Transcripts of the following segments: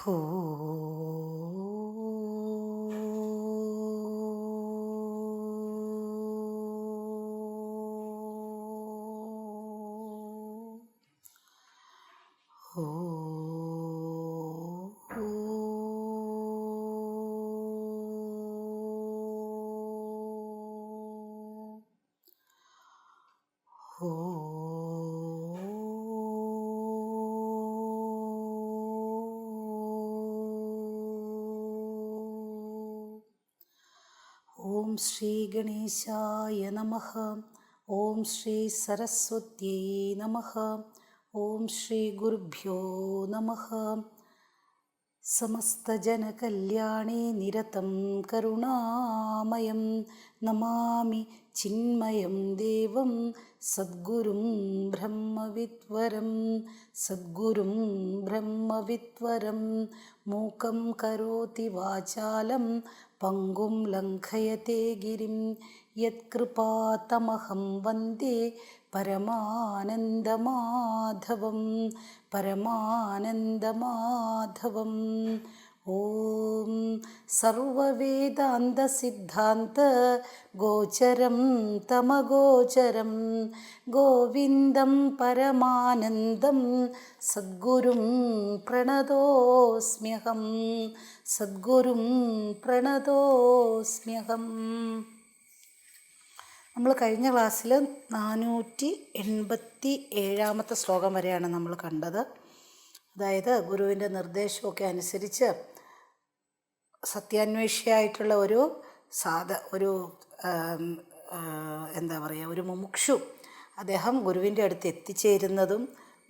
ഹോ ഹോ ഹോ ഓം ശ്രീ ഗണേശായ നമഃ. ഓം ശ്രീ സരസ്വത്യൈ നമഃ. ഓം ശ്രീ ഗുരുഭ്യോ നമഃ. സമസ്തജനകല്യാണേ നിരതം കരുണാമയം നമാമി ചിന്മയം ദേവം സദ്ഗുരും ബ്രഹ്മവിദ്വരം. സദ്ഗുരും ബ്രഹ്മവിദ്വരം. മൂകം കരോതി വാചാലം പങ്കും ലംഘയത്തെ ഗിരിം. യത്കൃപാതമഹം വന്ദേ പരമാനന്ദമാധവം. പരമാനന്ദമാധവം. ഓം സർവവേദാന്തസിദ്ധാന്ത ഗോചരം തമഗോചരം ഗോവിന്ദം പരമാനന്ദം സദ്ഗുരും പ്രണതോസ്മ്യഹം. സദ്ഗുരും പ്രണതോസ്മ്യഹം. നമ്മൾ കഴിഞ്ഞ ക്ലാസ്സിൽ 487 ശ്ലോകം വരെയാണ് നമ്മൾ കണ്ടത്. അതായത് ഗുരുവിൻ്റെ നിർദ്ദേശമൊക്കെ അനുസരിച്ച് സത്യാന്വേഷിയായിട്ടുള്ള ഒരു ഒരു മുമുക്ഷു അദ്ദേഹം ഗുരുവിൻ്റെ അടുത്ത് എത്തിച്ചേരുന്നതും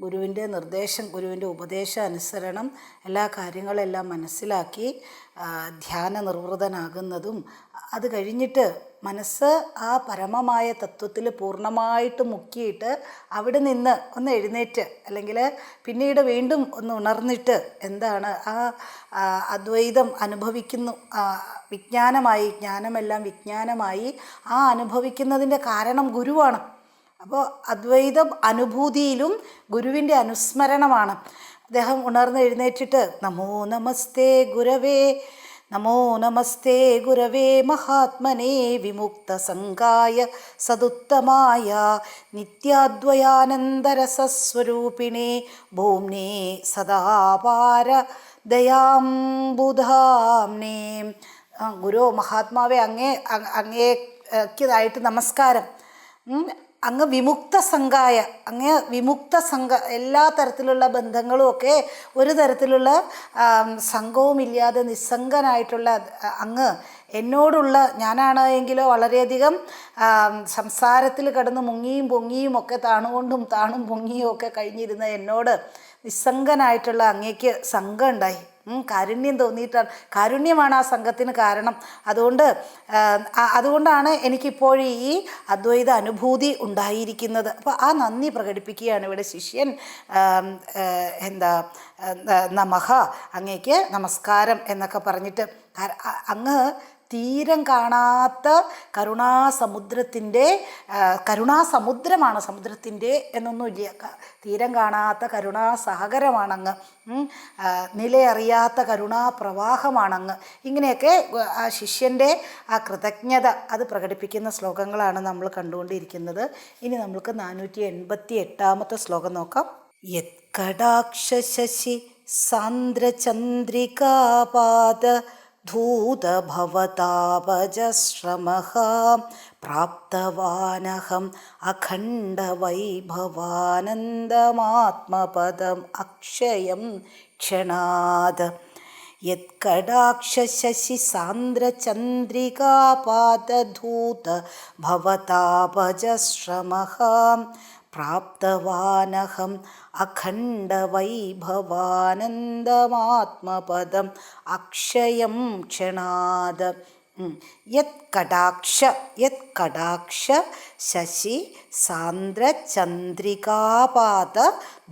ഗുരുവിൻ്റെ നിർദ്ദേശം, ഗുരുവിൻ്റെ ഉപദേശ അനുസരണം എല്ലാ കാര്യങ്ങളെല്ലാം മനസ്സിലാക്കി ധ്യാന നിർവൃതനാകുന്നതും, അത് കഴിഞ്ഞിട്ട് മനസ്സ് ആ പരമമായ തത്വത്തിൽ പൂർണ്ണമായിട്ട് മുക്കിയിട്ട് അവിടെ നിന്ന് ഒന്ന് എഴുന്നേറ്റ്, അല്ലെങ്കിൽ പിന്നീട് വീണ്ടും ഒന്ന് ഉണർന്നിട്ട് എന്താണ് ആ അദ്വൈതം അനുഭവിക്കുന്നു, വിജ്ഞാനമായി, ജ്ഞാനമെല്ലാം വിജ്ഞാനമായി ആ അനുഭവിക്കുന്നതിൻ്റെ കാരണം ഗുരുവാണ്. അപ്പോൾ അദ്വൈതം അനുഭൂതിയിലും ഗുരുവിൻ്റെ അനുസ്മരണമാണ്. അദ്ദേഹം ഉണർന്ന് എഴുന്നേറ്റിട്ട് നമോ നമസ്തേ ഗുരവേ, നമോ നമസ്തേ ഗുരവേ മഹാത്മനേ വിമുക്തസംഗായ സദുത്തമായ നിത്യാദ്വയാനന്ദരസസ്വരൂപിണേ ഭൂമ്നേ സദാപാര ദയാംബുധാംനേ. ഗുരു മഹാത്മാവേ, അങ്ങേതായിട്ട് നമസ്കാരം. അങ്ങ് വിമുക്ത സംഘായ, അങ്ങ് വിമുക്ത സംഘ, എല്ലാ തരത്തിലുള്ള ബന്ധങ്ങളും ഒക്കെ ഒരു തരത്തിലുള്ള സംഘവുമില്ലാതെ നിസ്സംഗനായിട്ടുള്ള അങ്ങ് എന്നോടുള്ള, ഞാനാണ് എങ്കിലോ വളരെയധികം സംസാരത്തിൽ കിടന്ന് മുങ്ങിയും പൊങ്ങിയും ഒക്കെ താണുകൊണ്ടും താണും പൊങ്ങിയും ഒക്കെ കഴിഞ്ഞിരുന്ന എന്നോട് നിസ്സംഗനായിട്ടുള്ള അങ്ങേക്ക് സംഘം ഉണ്ടായി, കാരുണ്യം തോന്നിയിട്ടാണ്. കാരുണ്യമാണ് ആ സംഘത്തിന് കാരണം. അതുകൊണ്ടാണ് എനിക്കിപ്പോഴും ഈ അദ്വൈത അനുഭൂതി ഉണ്ടായിരിക്കുന്നത്. അപ്പോൾ ആ നന്ദി പ്രകടിപ്പിക്കുകയാണ് ഇവിടെ ശിഷ്യൻ. നമഃ, അങ്ങേക്ക് നമസ്കാരം എന്നൊക്കെ പറഞ്ഞിട്ട്, അങ്ങ് തീരം കാണാത്ത കരുണാസമുദ്രമാണ്. സമുദ്രത്തിൻ്റെ എന്നൊന്നുമില്ല, തീരം കാണാത്ത കരുണാസാഗരമാണങ്ങ്, നിലയറിയാത്ത കരുണാപ്രവാഹമാണങ്ങ്. ഇങ്ങനെയൊക്കെ ആ ശിഷ്യൻ്റെ ആ കൃതജ്ഞത അത് പ്രകടിപ്പിക്കുന്ന ശ്ലോകങ്ങളാണ് നമ്മൾ കണ്ടുകൊണ്ടിരിക്കുന്നത്. ഇനി നമുക്ക് 488 ശ്ലോകം നോക്കാം. യത്കടാക്ഷശശി സാന്ദ്രചന്ദ്രികാപാദ ധൂതഭവതാപജശ്രമഃ പ്രാപ്തവാനഹം അഖണ്ഡവൈഭവാനന്ദമാത്മപദം അക്ഷയം ക്ഷണാത്. യത്കടാക്ഷശശി സാന്ദ്രചന്ദ്രികാപാദധൂതഭവതാപജശ്രമഃ പ്രാപ്തവാനഹം അഖണ്ഡവൈഭവാനന്ദമാത്മപദം അക്ഷയം ക്ഷണാത്. യത്കടാക്ഷ ശശി സാന്ദ്രചന്ദ്രികാപാദ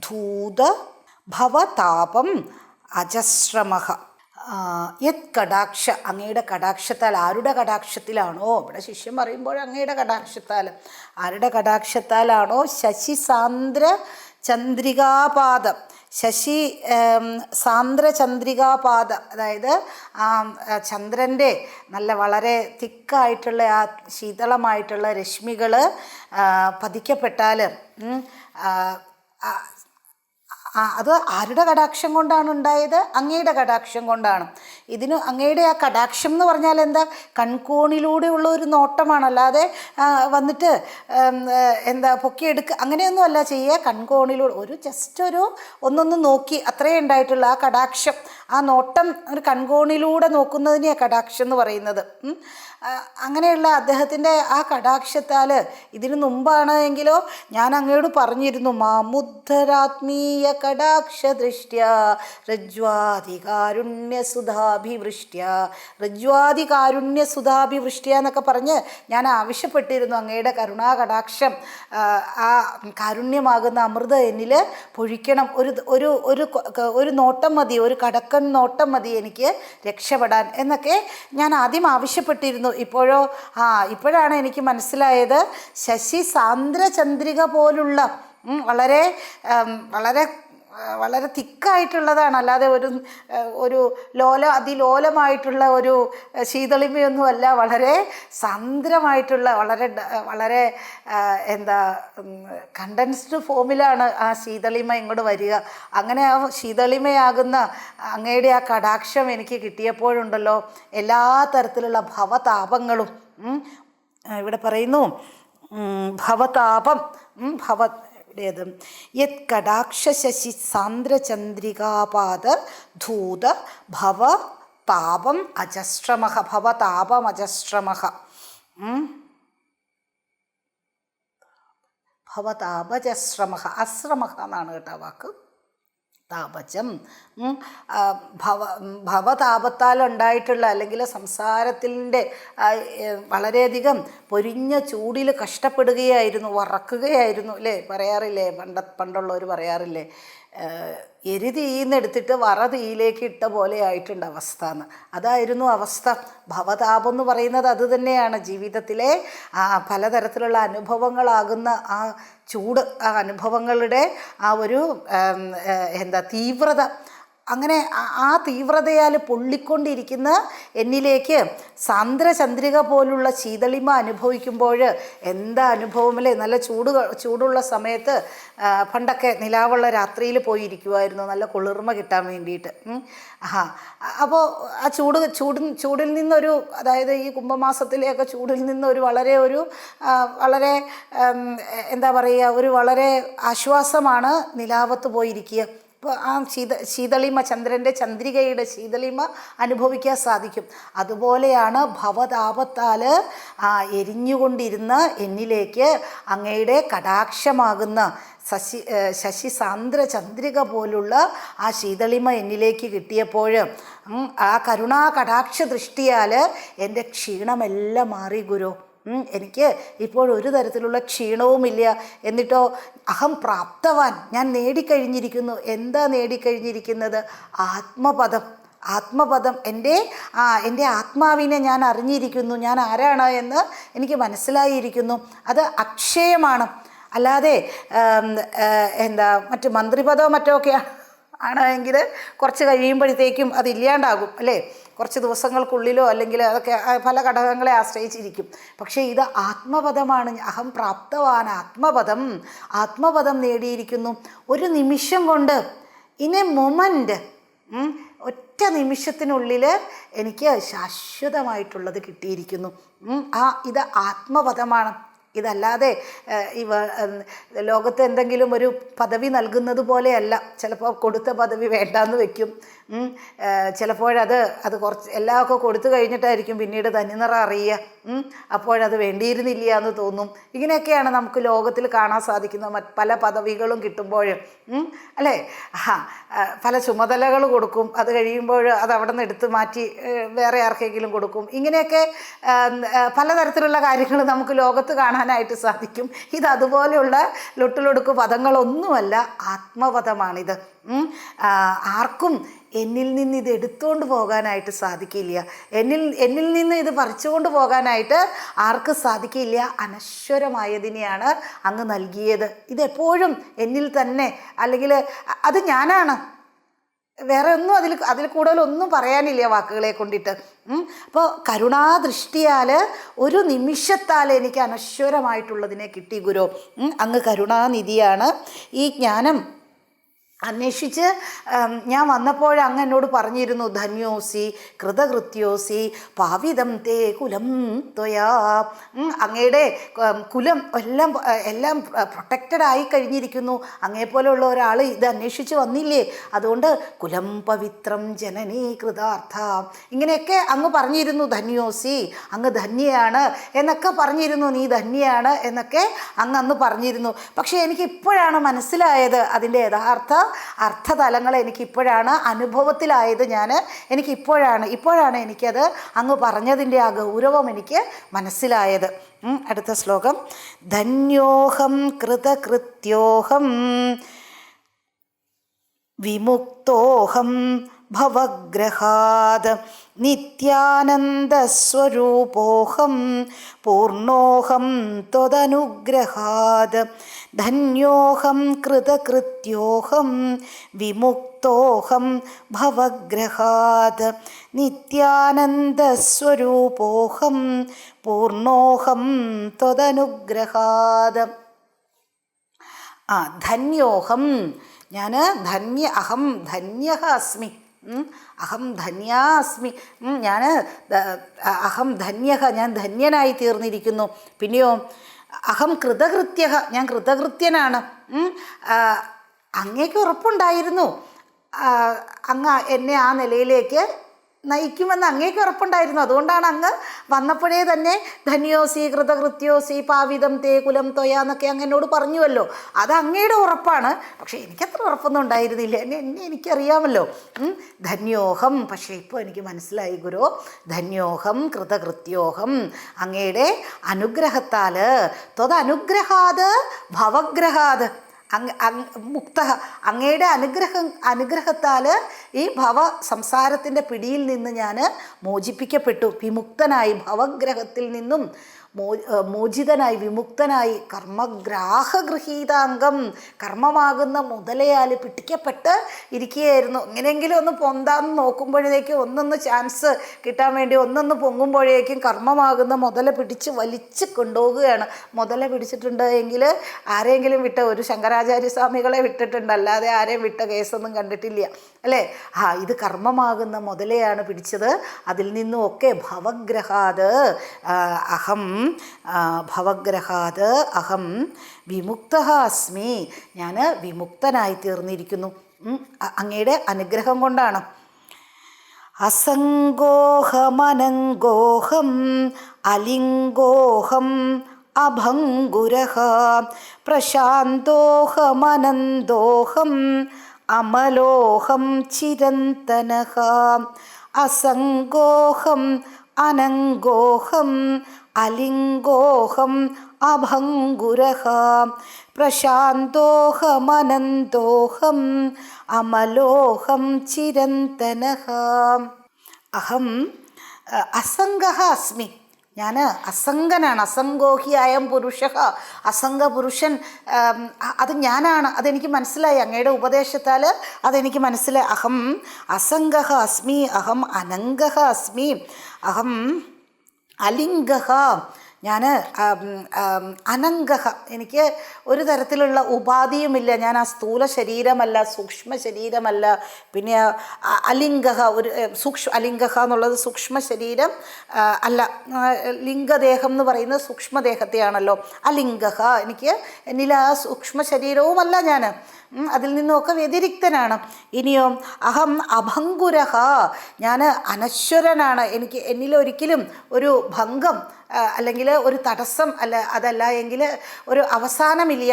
ധൂത ഭവതാപം അജശ്രമഃ. യത്കടാക്ഷ, അങ്ങയുടെ കടാക്ഷത്താൽ. ആരുടെ കടാക്ഷത്തിലാണോ, ഇവിടെ ശിഷ്യൻ പറയുമ്പോൾ അങ്ങയുടെ കടാക്ഷത്താൽ, ആരുടെ കടാക്ഷത്താലാണോ ശശി സാന്ദ്ര ചന്ദ്രികാപാദം, ശശി സാന്ദ്രചന്ദ്രികാപാത, അതായത് ആ ചന്ദ്രൻ്റെ നല്ല വളരെ തിക്കായിട്ടുള്ള ആ ശീതളമായിട്ടുള്ള രശ്മികൾ പതിക്കപ്പെട്ടാൽ അത് ആരുടെ കടാക്ഷം കൊണ്ടാണ് ഉണ്ടായത്? അങ്ങയുടെ കടാക്ഷം കൊണ്ടാണ്. ഇതിന് അങ്ങയുടെ ആ കടാക്ഷം എന്ന് പറഞ്ഞാൽ എന്താ? കൺകോണിലൂടെയുള്ള ഒരു നോട്ടമാണ്, അല്ലാതെ വന്നിട്ട് എന്താ പൊക്കിയെടുക്കുക അങ്ങനെയൊന്നും അല്ല ചെയ്യുക. കൺകോണിലൂടെ ഒരു ജസ്റ്റ് ഒരു ഒന്നൊന്ന് നോക്കി അത്രയേ ഉണ്ടായിട്ടുള്ളൂ. ആ കടാക്ഷം, ആ നോട്ടം ഒരു കൺകോണിലൂടെ നോക്കുന്നതിനെയാണ് കടാക്ഷം എന്ന് പറയുന്നത്. അങ്ങനെയുള്ള അദ്ദേഹത്തിൻ്റെ ആ കടാക്ഷത്താൽ ഇതിനു മുമ്പാണ് എങ്കിലോ ഞാൻ അങ്ങയോട് പറഞ്ഞിരുന്നു, മാമുദ്ധരാത്മീയ കടാക്ഷ ദൃഷ്ട്യ രജ്വാധികാരുണ്യസുധാഭിവൃഷ്ട്യ, രജ്വാധികാരുണ്യസുധാഭിവൃഷ്ട്യ എന്നൊക്കെ പറഞ്ഞ് ഞാൻ ആവശ്യപ്പെട്ടിരുന്നു. അങ്ങയുടെ കരുണാ കടാക്ഷം, ആ കാരുണ്യമാകുന്ന അമൃത എന്നിൽ പൊഴിക്കണം. ഒരു നോട്ടം മതി, ഒരു കടക്കൻ നോട്ടം മതി എനിക്ക് രക്ഷപ്പെടാൻ എന്നൊക്കെ ഞാൻ ആദ്യം ആവശ്യപ്പെട്ടിരുന്നു. ഇപ്പോഴാണ് എനിക്ക് മനസ്സിലായത്, ശശി സാന്ദ്രചന്ദ്രിക പോലുള്ള വളരെ വളരെ വളരെ തിക്കായിട്ടുള്ളതാണ്, അല്ലാതെ ഒരു അതിലോലമായിട്ടുള്ള ഒരു ശീതളിമയൊന്നുമല്ല. വളരെ സാന്ദ്രമായിട്ടുള്ള വളരെ കണ്ടൻസ്ഡ് ഫോമിലാണ് ആ ശീതളിമ ഇങ്ങോട്ട് വരിക. അങ്ങനെ ആ ശീതളിമയാകുന്ന അങ്ങയുടെ ആ കടാക്ഷം എനിക്ക് കിട്ടിയപ്പോഴുണ്ടല്ലോ, എല്ലാ തരത്തിലുള്ള ഭവതാപങ്ങളും ഇവിടെ പറയുന്നു. ഭവതാപം യത് കടാക്ഷശശി സാന്ദ്രചന്ദ്രികാപാത ധൂത ഭവ താപം അജസ്രമഃ, ഭവതാപം അജസ്രമഃ, ഭവതാപജസ്രമഃ, അശ്രമഃ എന്നാണ് കേട്ടോ വാക്ക്. താപജം ഭവതാപത്താൽ ഉണ്ടായിട്ടുള്ള, അല്ലെങ്കിൽ സംസാരത്തിൻ്റെ വളരെയധികം പൊരിഞ്ഞ ചൂടിൽ കഷ്ടപ്പെടുകയായിരുന്നു, വറക്കുകയായിരുന്നു അല്ലേ, പറയാറില്ലേ പണ്ടുള്ളവർ പറയാറില്ലേ, എരി തീയിന്നെടുത്തിട്ട് വറ തീയിലേക്ക് ഇട്ട പോലെ ആയിട്ടുണ്ട് അവസ്ഥ എന്ന്. അതായിരുന്നു അവസ്ഥ. ഭവതാപം എന്ന് പറയുന്നത് അത് തന്നെയാണ്. ജീവിതത്തിലെ പലതരത്തിലുള്ള അനുഭവങ്ങളാകുന്ന ആ ചൂട്, ആ അനുഭവങ്ങളുടെ ആ ഒരു തീവ്രത, അങ്ങനെ ആ തീവ്രതയാൽ പൊള്ളിക്കൊണ്ടിരിക്കുന്ന എന്നിലേക്ക് സാന്ദ്രചന്ദ്രിക പോലുള്ള ശീതളിമ അനുഭവിക്കുമ്പോൾ എന്താ അനുഭവമല്ലേ. നല്ല ചൂടുള്ള സമയത്ത് പണ്ടൊക്കെ നിലാവുള്ള രാത്രിയിൽ പോയിരിക്കുമായിരുന്നു നല്ല കുളിർമ കിട്ടാൻ വേണ്ടിയിട്ട്. അപ്പോൾ ആ ചൂടിൽ നിന്നൊരു, അതായത് ഈ കുംഭമാസത്തിലെയൊക്കെ ചൂടിൽ നിന്നൊരു വളരെ എന്താ പറയുക, ഒരു വളരെ ആശ്വാസമാണ് നിലാവത്ത് പോയിരിക്കുക. ഇപ്പോൾ ആ ശീതളിമ, ചന്ദ്രികയുടെ ശീതളിമ അനുഭവിക്കാൻ സാധിക്കും. അതുപോലെയാണ് ഭവതാപത്താൽ എരിഞ്ഞുകൊണ്ടിരുന്ന എന്നിലേക്ക് അങ്ങയുടെ കടാക്ഷമാകുന്ന ശശി സാന്ദ്രചന്ദ്രിക പോലുള്ള ആ ശീതളിമ എന്നിലേക്ക് കിട്ടിയപ്പോൾ ആ കരുണാ കടാക്ഷ ദൃഷ്ടിയാൽ എൻ്റെ ക്ഷീണമെല്ലാം മാറി ഗുരു. എനിക്ക് ഇപ്പോൾ ഒരു തരത്തിലുള്ള ക്ഷീണവുമില്ല. എന്നിട്ടോ അഹം പ്രാപ്തവാൻ, ഞാൻ നേടിക്കഴിഞ്ഞിരിക്കുന്നു. എന്താ നേടിക്കഴിഞ്ഞിരിക്കുന്നത്? ആത്മപദം. എൻ്റെ ആത്മാവിനെ ഞാൻ അറിഞ്ഞിരിക്കുന്നു. ഞാൻ ആരാണ് എന്ന് എനിക്ക് മനസ്സിലായിരിക്കുന്നു. അത് അക്ഷയമാണ്, അല്ലാതെ മറ്റു മന്ത്രിപദമോ മറ്റോ ഒക്കെ ആണെങ്കിൽ കുറച്ച് കഴിയുമ്പോഴത്തേക്കും അതില്ലാണ്ടാകും അല്ലേ, കുറച്ച് ദിവസങ്ങൾക്കുള്ളിലോ, അല്ലെങ്കിൽ അതൊക്കെ പല ഘടകങ്ങളെ ആശ്രയിച്ചിരിക്കും. പക്ഷേ ഇത് ആത്മപദമാണ്. അഹം പ്രാപ്തവാൻ ആത്മപദം നേടിയിരിക്കുന്നു. ഒരു നിമിഷം കൊണ്ട്, ഇൻ എ മൊമെൻ്റ്, ഒറ്റ നിമിഷത്തിനുള്ളിൽ എനിക്ക് ശാശ്വതമായിട്ടുള്ളത് കിട്ടിയിരിക്കുന്നു. ഇത് ആത്മപദമാണ്. ഇതല്ലാതെ ലോകത്ത് എന്തെങ്കിലും ഒരു പദവി നൽകുന്നത് പോലെയല്ല. ചിലപ്പോൾ കൊടുത്ത പദവി വേണ്ടാന്ന് വെക്കും. ചിലപ്പോഴത് കുറച്ച് എല്ലാമൊക്കെ കൊടുത്തു കഴിഞ്ഞിട്ടായിരിക്കും പിന്നീട് തനിനിറ അറിയുക. അപ്പോഴത് വേണ്ടിയിരുന്നില്ല എന്ന് തോന്നും. ഇങ്ങനെയൊക്കെയാണ് നമുക്ക് ലോകത്തിൽ കാണാൻ സാധിക്കുന്ന പല പദവികളും കിട്ടുമ്പോഴും അല്ലേ. പല ചുമതലകൾ കൊടുക്കും, അത് കഴിയുമ്പോൾ അത് അവിടെ നിന്ന് എടുത്ത് മാറ്റി വേറെ ആർക്കെങ്കിലും കൊടുക്കും. ഇങ്ങനെയൊക്കെ പലതരത്തിലുള്ള കാര്യങ്ങൾ നമുക്ക് ലോകത്ത് കാണാൻ കാണാനായിട്ട് സാധിക്കും. ഇത് അതുപോലെയുള്ള ലൊട്ടിലൊടുക്ക് പദങ്ങളൊന്നുമല്ല, ആത്മപദമാണിത്. ആർക്കും എന്നിൽ നിന്ന് ഇത് എടുത്തുകൊണ്ട് പോകാനായിട്ട് സാധിക്കില്ല. എന്നിൽ നിന്ന് ഇത് പറിച്ചുകൊണ്ട് പോകാനായിട്ട് ആർക്കും സാധിക്കില്ല. അനശ്വരമായതിനെയാണ് അങ്ങ് നൽകിയത്. ഇതെപ്പോഴും എന്നിൽ തന്നെ, അല്ലെങ്കിൽ അത് ഞാനാണ്, വേറെ ഒന്നും അതിൽ കൂടുതലൊന്നും പറയാനില്ല വാക്കുകളെ കൊണ്ടിട്ട്. അപ്പോൾ കരുണാദൃഷ്ടിയാൽ ഒരു നിമിഷത്താൽ എനിക്ക് അനശ്വരമായിട്ടുള്ളതിനെ കിട്ടി ഗുരു. അങ്ങ് കരുണാനിധിയാണ്. ഈ ജ്ഞാനം അന്വേഷിച്ച് ഞാൻ വന്നപ്പോൾ അങ്ങ് എന്നോട് പറഞ്ഞിരുന്നു, ധന്യോസി കൃതകൃത്യോസി പാവിതം തേ കുലം ത്വയാ. അങ്ങയുടെ കുലം എല്ലാം പ്രൊട്ടക്റ്റഡ് ആയി കഴിഞ്ഞിരിക്കുന്നു. അങ്ങേപ്പോലെയുള്ള ഒരാൾ ഇത് അന്വേഷിച്ച് വന്നില്ലേ, അതുകൊണ്ട് കുലം പവിത്രം ജനനീ കൃതാർത്ഥ, ഇങ്ങനെയൊക്കെ അങ്ങ് പറഞ്ഞിരുന്നു. ധന്യോസി, അങ്ങ് ധന്യയാണ് എന്നൊക്കെ പറഞ്ഞിരുന്നു. നീ ധന്യയാണ് എന്നൊക്കെ അങ്ങ് അന്ന് പറഞ്ഞിരുന്നു. പക്ഷേ എനിക്കിപ്പോഴാണ് മനസ്സിലായത് അതിൻ്റെ യഥാർത്ഥ അർത്ഥതലങ്ങൾ. എനിക്കിപ്പോഴാണ് അനുഭവത്തിലായത്. ഇപ്പോഴാണ് എനിക്കത് അങ്ങ് പറഞ്ഞതിൻ്റെ ആ ഗൗരവം എനിക്ക് മനസ്സിലായത്. അടുത്ത ശ്ലോകം. ധന്യോഹം കൃതകൃത്യോഹം വിമുക്തോഹം ഭവഗ്രഹാത് നിത്യാനന്ദസ്വരൂപോഹം പൂർണ്ണോഹം ത്വദനുഗ്രഹാത്. ധന്യോഹം കൃതകൃത്യോഹം വിമുക്തോഹം ഭവഗ്രഹാത് നിത്യാനന്ദസ്വരൂപോഹം പൂർണ്ണോഹം ത്വദനുഗ്രഹാത്. ധന്യോഹം, ഞാൻ അഹം ധന്യഃ അസ്മി. അഹം ധന്യാസ്മി. അഹം ധന്യഃ, ഞാൻ ധന്യനായി തീർന്നിരിക്കുന്നു. പിന്നെയോ അഹം കൃതകൃത്യഃ, ഞാൻ കൃതകൃത്യനാണ്. അങ്ങേക്ക് ഉറപ്പുണ്ടായിരുന്നു അങ്ങ് എന്നെ ആ നിലയിലേക്ക് നയിക്കുമെന്ന് അങ്ങേക്ക് ഉറപ്പുണ്ടായിരുന്നു. അതുകൊണ്ടാണ് അങ്ങ് വന്നപ്പോഴേ തന്നെ ധന്യോസി കൃതകൃത്യോസി പാവിതം തേ കുലം ത്വയ എന്നൊക്കെ അങ്ങ് എന്നോട് പറഞ്ഞുവല്ലോ. അത് അങ്ങയുടെ ഉറപ്പാണ്. പക്ഷേ എനിക്കത്ര ഉറപ്പൊന്നും ഉണ്ടായിരുന്നില്ല. എന്നെ എനിക്കറിയാമല്ലോ. ധന്യോഹം, പക്ഷേ ഇപ്പോൾ എനിക്ക് മനസ്സിലായി ഗുരു. ധന്യോഹം കൃതകൃത്യോഹം, അങ്ങയുടെ അനുഗ്രഹത്താൽ, ത്വദനുഗ്രഹാത് ഭവഗ്രഹാത് മുക്ത, അങ്ങയുടെ അനുഗ്രഹത്താൽ ഈ സംസാരത്തിൻ്റെ പിടിയിൽ നിന്ന് ഞാൻ മോചിപ്പിക്കപ്പെട്ടു, വിമുക്തനായി, ഭവഗ്രഹത്തിൽ നിന്നും മോചിതനായി, വിമുക്തനായി. കർമ്മഗ്രാഹഗൃഹീതാംഗം, കർമ്മമാകുന്ന മുതലയാൽ പിടിക്കപ്പെട്ട് ഇരിക്കുകയായിരുന്നു. എങ്ങനെയെങ്കിലും ഒന്ന് പൊന്താന്ന് നോക്കുമ്പോഴേക്കും, ഒന്നൊന്ന് ചാൻസ് കിട്ടാൻ വേണ്ടി ഒന്നൊന്ന് പൊങ്ങുമ്പോഴേക്കും കർമ്മമാകുന്ന മുതല പിടിച്ച് വലിച്ച് കൊണ്ടുപോവുകയാണ്. മുതല പിടിച്ചിട്ടുണ്ട് എങ്കിൽ ആരെങ്കിലും വിട്ട, ഒരു ശങ്കരാചാര്യ സ്വാമികളെ വിട്ടിട്ടുണ്ട്, അല്ലാതെ ആരെയും വിട്ട കേസൊന്നും കണ്ടിട്ടില്ല അല്ലേ. ഇത് കർമ്മമാകുന്ന മുതലയാണ് പിടിച്ചത്. അതിൽ നിന്നും ഒക്കെ ഭവഗ്രഹാത് അഹം ഭവഗ്രഹാത് അഹം വിമുക്തഃ അസ്മി, ഞാൻ വിമുക്തനായി തീർന്നിരിക്കുന്നു അങ്ങയുടെ അനുഗ്രഹം കൊണ്ടാണ്. അസംഗോഹമനംഗോഹം അലിംഗോഹം അഭംഗുരഃ പ്രശാന്തോഹമനന്തോഹം അമലോഹം ചിരന്തനഃ. അസംഗോഹം അനംഗോഹം അലിംഗോഹം അഭംഗുരഃ പ്രശാന്തോഹമനന്തോഹം അമലോഹം ചിരന്തനഃ. അഹം അസംഗഃ അസ്മി, ഞാൻ അസംഗനാണ്. അസംഗോഹിയായം പുരുഷ, അസംഗ പുരുഷൻ, അത് ഞാനാണ്. അതെനിക്ക് മനസ്സിലായി അങ്ങയുടെ ഉപദേശത്താൽ, അതെനിക്ക് മനസ്സിലായി. അഹം അസംഗഃ അസ്മി, അഹം അനംഗഃ അസ്മി, അഹം അലിംഗഃ, ഞാൻ അനംഗഃ, എനിക്ക് ഒരു തരത്തിലുള്ള ഉപാധിയുമില്ല. ഞാൻ ആ സ്ഥൂല ശരീരമല്ല, സൂക്ഷ്മ ശരീരമല്ല. പിന്നെ അലിംഗഃ, അലിംഗഃ എന്നുള്ളത് സൂക്ഷ്മ ശരീരം അല്ല. ലിംഗദേഹം എന്ന് പറയുന്നത് സൂക്ഷ്മദേഹത്തെയാണല്ലോ. അലിംഗഃ, എന്നിൽ ആ സൂക്ഷ്മ ശരീരവുമല്ല ഞാൻ, അതിൽ നിന്നുമൊക്കെ വ്യതിരിക്തനാണ്. ഇനിയോ അഹം അഭംഗുരഃ, ഞാൻ അനശ്വരനാണ്. എന്നിലൊരിക്കലും ഒരു ഭംഗം അല്ലെങ്കിൽ ഒരു തടസ്സം അതല്ല എങ്കിൽ ഒരു അവസാനമില്ല.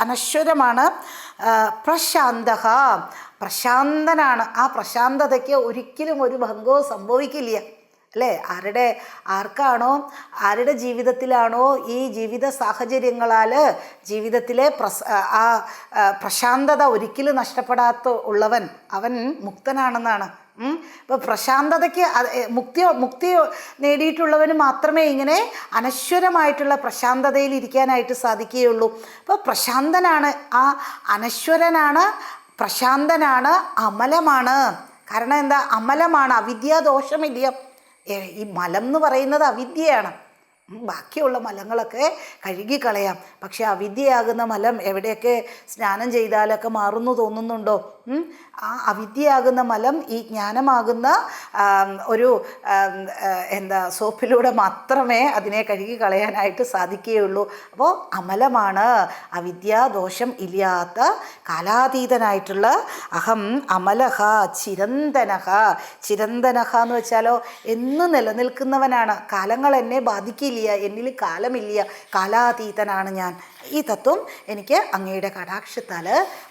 അനശ്വരമാണ്. പ്രശാന്തഃ, പ്രശാന്തനാണ്. ആ പ്രശാന്തതയ്ക്ക് ഒരിക്കലും ഒരു ഭംഗവും സംഭവിക്കില്ല. അല്ലേ? ആർക്കാണോ, ആരുടെ ജീവിതത്തിലാണോ ഈ ജീവിത സാഹചര്യങ്ങളാൽ ജീവിതത്തിലെ പ്രശാന്തത ഒരിക്കലും നഷ്ടപ്പെടാത്ത ഉള്ളവൻ അവൻ മുക്തനാണെന്നാണ്. ഇപ്പോൾ പ്രശാന്തതയ്ക്ക് മുക്തി നേടിയിട്ടുള്ളവന് മാത്രമേ ഇങ്ങനെ അനശ്വരമായിട്ടുള്ള പ്രശാന്തതയിൽ ഇരിക്കാനായിട്ട് സാധിക്കുകയുള്ളൂ. അപ്പോൾ പ്രശാന്തനാണ്, ആ അനശ്വരനാണ്, പ്രശാന്തനാണ്, അമലമാണ്. കാരണം എന്താ? അമലമാണ്, അവിദ്യാദോഷമില്ല. ഈ മലം എന്ന് പറയുന്നത് അവിദ്യയാണ്. ബാക്കിയുള്ള മലങ്ങളൊക്കെ കഴുകിക്കളയാം, പക്ഷെ അവിദ്യയാകുന്ന മലം എവിടെയൊക്കെ സ്നാനം ചെയ്താലൊക്കെ മാറുന്നു തോന്നുന്നുണ്ടോ? ആ അവിദ്യയാകുന്ന മലം ഈ ജ്ഞാനമാകുന്ന ഒരു സോപ്പിലൂടെ മാത്രമേ അതിനെ കഴുകി കളയാനായിട്ട് സാധിക്കുകയുള്ളൂ. അപ്പോൾ അമലമാണ്, അവിദ്യാദോഷം ഇല്ലാത്ത കാലാതീതനായിട്ടുള്ള അഹം അമലഹ ചിരന്തനഹ. ചിരന്തനഹ എന്ന് വെച്ചാലോ എന്നും നിലനിൽക്കുന്നവനാണ്. കാലങ്ങൾ എന്നെ ബാധിക്കില്ല, എന്നിൽ കാലമില്ല, കാലാതീതനാണ് ഞാൻ. ഈ തത്വം എനിക്ക് അങ്ങയുടെ കടാക്ഷത്താൽ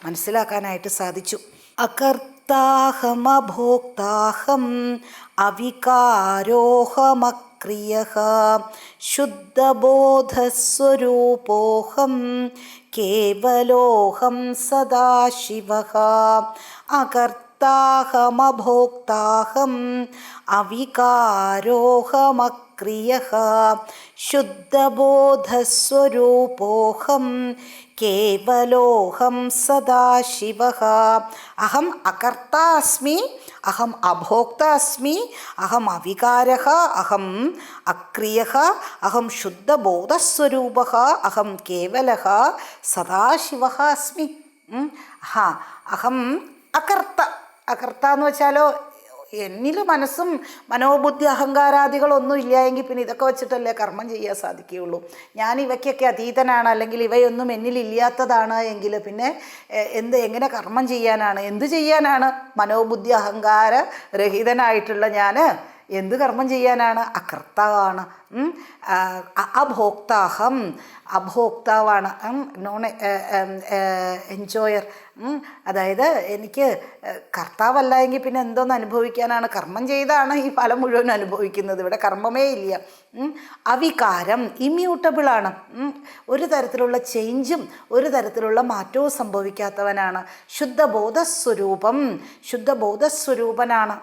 മനസ്സിലാക്കാനായിട്ട് സാധിച്ചു. അകർത്താഹമഭോക്താഹം അവികാരോഹമക്രിയഃ ശുദ്ധബോധസ്വരൂപോഹം കേവലോഹം സദാശിവഃ. അകർത്താഹമഭോക്താഹം അവികാരോഹമക്രിയഃ ശുദ്ധബോധസ്വരൂപോഹം കേവലോഹം സദാശിവഃ. അഹം അകർത്താ അസ്മി, അഹം അഭോക്താ അസ്മി, അഹം അവികാരഃ, അഹം അക്രിയഃ, അഹം ശുദ്ധബോധസ്വരൂപഃ, അഹം കേവലഃ സദാശിവഃ അസ്മി. അഹം അകർത്ത. അകർത്ത എന്ന് വെച്ചാലോ എന്നിൽ മനസ്സും മനോബുദ്ധി അഹങ്കാരാദികളൊന്നും ഇല്ലായെങ്കിൽ പിന്നെ ഇതൊക്കെ വെച്ചിട്ടല്ലേ കർമ്മം ചെയ്യാൻ സാധിക്കുകയുള്ളൂ. ഞാൻ ഇവയ്ക്കൊക്കെ അതീതനാണ്, അല്ലെങ്കിൽ ഇവയൊന്നും എന്നിലില്ലാത്തതാണ് എങ്കിൽ പിന്നെ എങ്ങനെ കർമ്മം ചെയ്യാനാണ്? എന്ത് ചെയ്യാനാണ്? മനോബുദ്ധി അഹങ്കാര രഹിതനായിട്ടുള്ള ഞാൻ എന്ത് കർമ്മം ചെയ്യാനാണ്? അകർത്താവാണ്. അഭോക്താഹം, അഭോക്താവാണ്. Non enjoyer. അതായത് എനിക്ക് കർത്താവല്ല എങ്കിൽ പിന്നെ എന്തോന്ന് അനുഭവിക്കാനാണ്? കർമ്മം ചെയ്താണ് ഈ ഫലം മുഴുവൻ അനുഭവിക്കുന്നത്. ഇവിടെ കർമ്മമേ ഇല്ല. അവികാരം, ഇമ്മ്യൂട്ടബിളാണ്. ഒരു തരത്തിലുള്ള ചേഞ്ചും ഒരു തരത്തിലുള്ള മാറ്റവും സംഭവിക്കാത്തവനാണ്. ശുദ്ധബോധസ്വരൂപം, ശുദ്ധബോധസ്വരൂപനാണ്.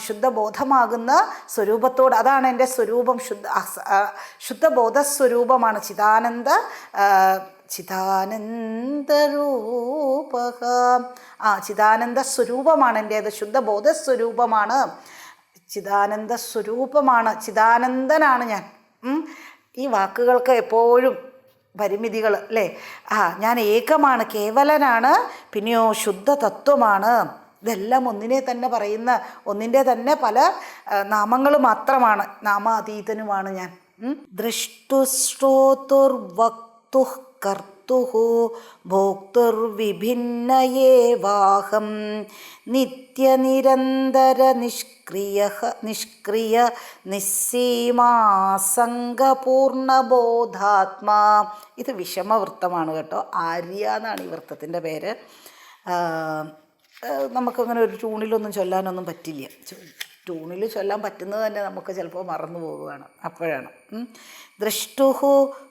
ശുദ്ധബോധമാകുന്ന സ്വരൂപത്തോട്, അതാണ് എൻ്റെ സ്വരൂപം. ശുദ്ധബോധസ്വരൂപമാണ്. ചിദാനന്ദരൂപഃ. ചിദാനന്ദ സ്വരൂപമാണ് എൻ്റേത്. ശുദ്ധബോധസ്വരൂപമാണ്, ചിദാനന്ദ സ്വരൂപമാണ്, ചിദാനന്ദനാണ് ഞാൻ. ഈ വാക്കുകൾക്ക് എപ്പോഴും പരിമിതികൾ അല്ലേ? ഞാൻ ഏകമാണ്, കേവലനാണ്, പിന്നെയോ ശുദ്ധ തത്വമാണ്. ഇതെല്ലാം ഒന്നിനെ തന്നെ പറയുന്ന, ഒന്നിൻ്റെ തന്നെ പല നാമങ്ങൾ മാത്രമാണ്. നാമാതീതനുമാണ് ഞാൻ. ദൃഷ്ടുശ്രോതുർവക്തുഃ കർത്തുഃ ഭോക്തുർവിഭിന്നയേവാഹം നിത്യനിരന്തര നിഷ്ക്രിയ നിസ്സീമാസംഗപൂർണബോധാത്മാ. ഇത് വിഷമവൃത്തമാണ് കേട്ടോ. ആര്യ എന്നാണ് ഈ വൃത്തത്തിൻ്റെ പേര്. നമുക്കങ്ങനെ ഒരു ട്യൂണിലൊന്നും ചൊല്ലാനൊന്നും പറ്റില്ല. ട്യൂണിൽ ചൊല്ലാൻ പറ്റുന്നത് തന്നെ നമുക്ക് ചിലപ്പോൾ മറന്നു പോവുകയാണ്. അപ്പോഴാണ് ദൃഷ്ടുഃ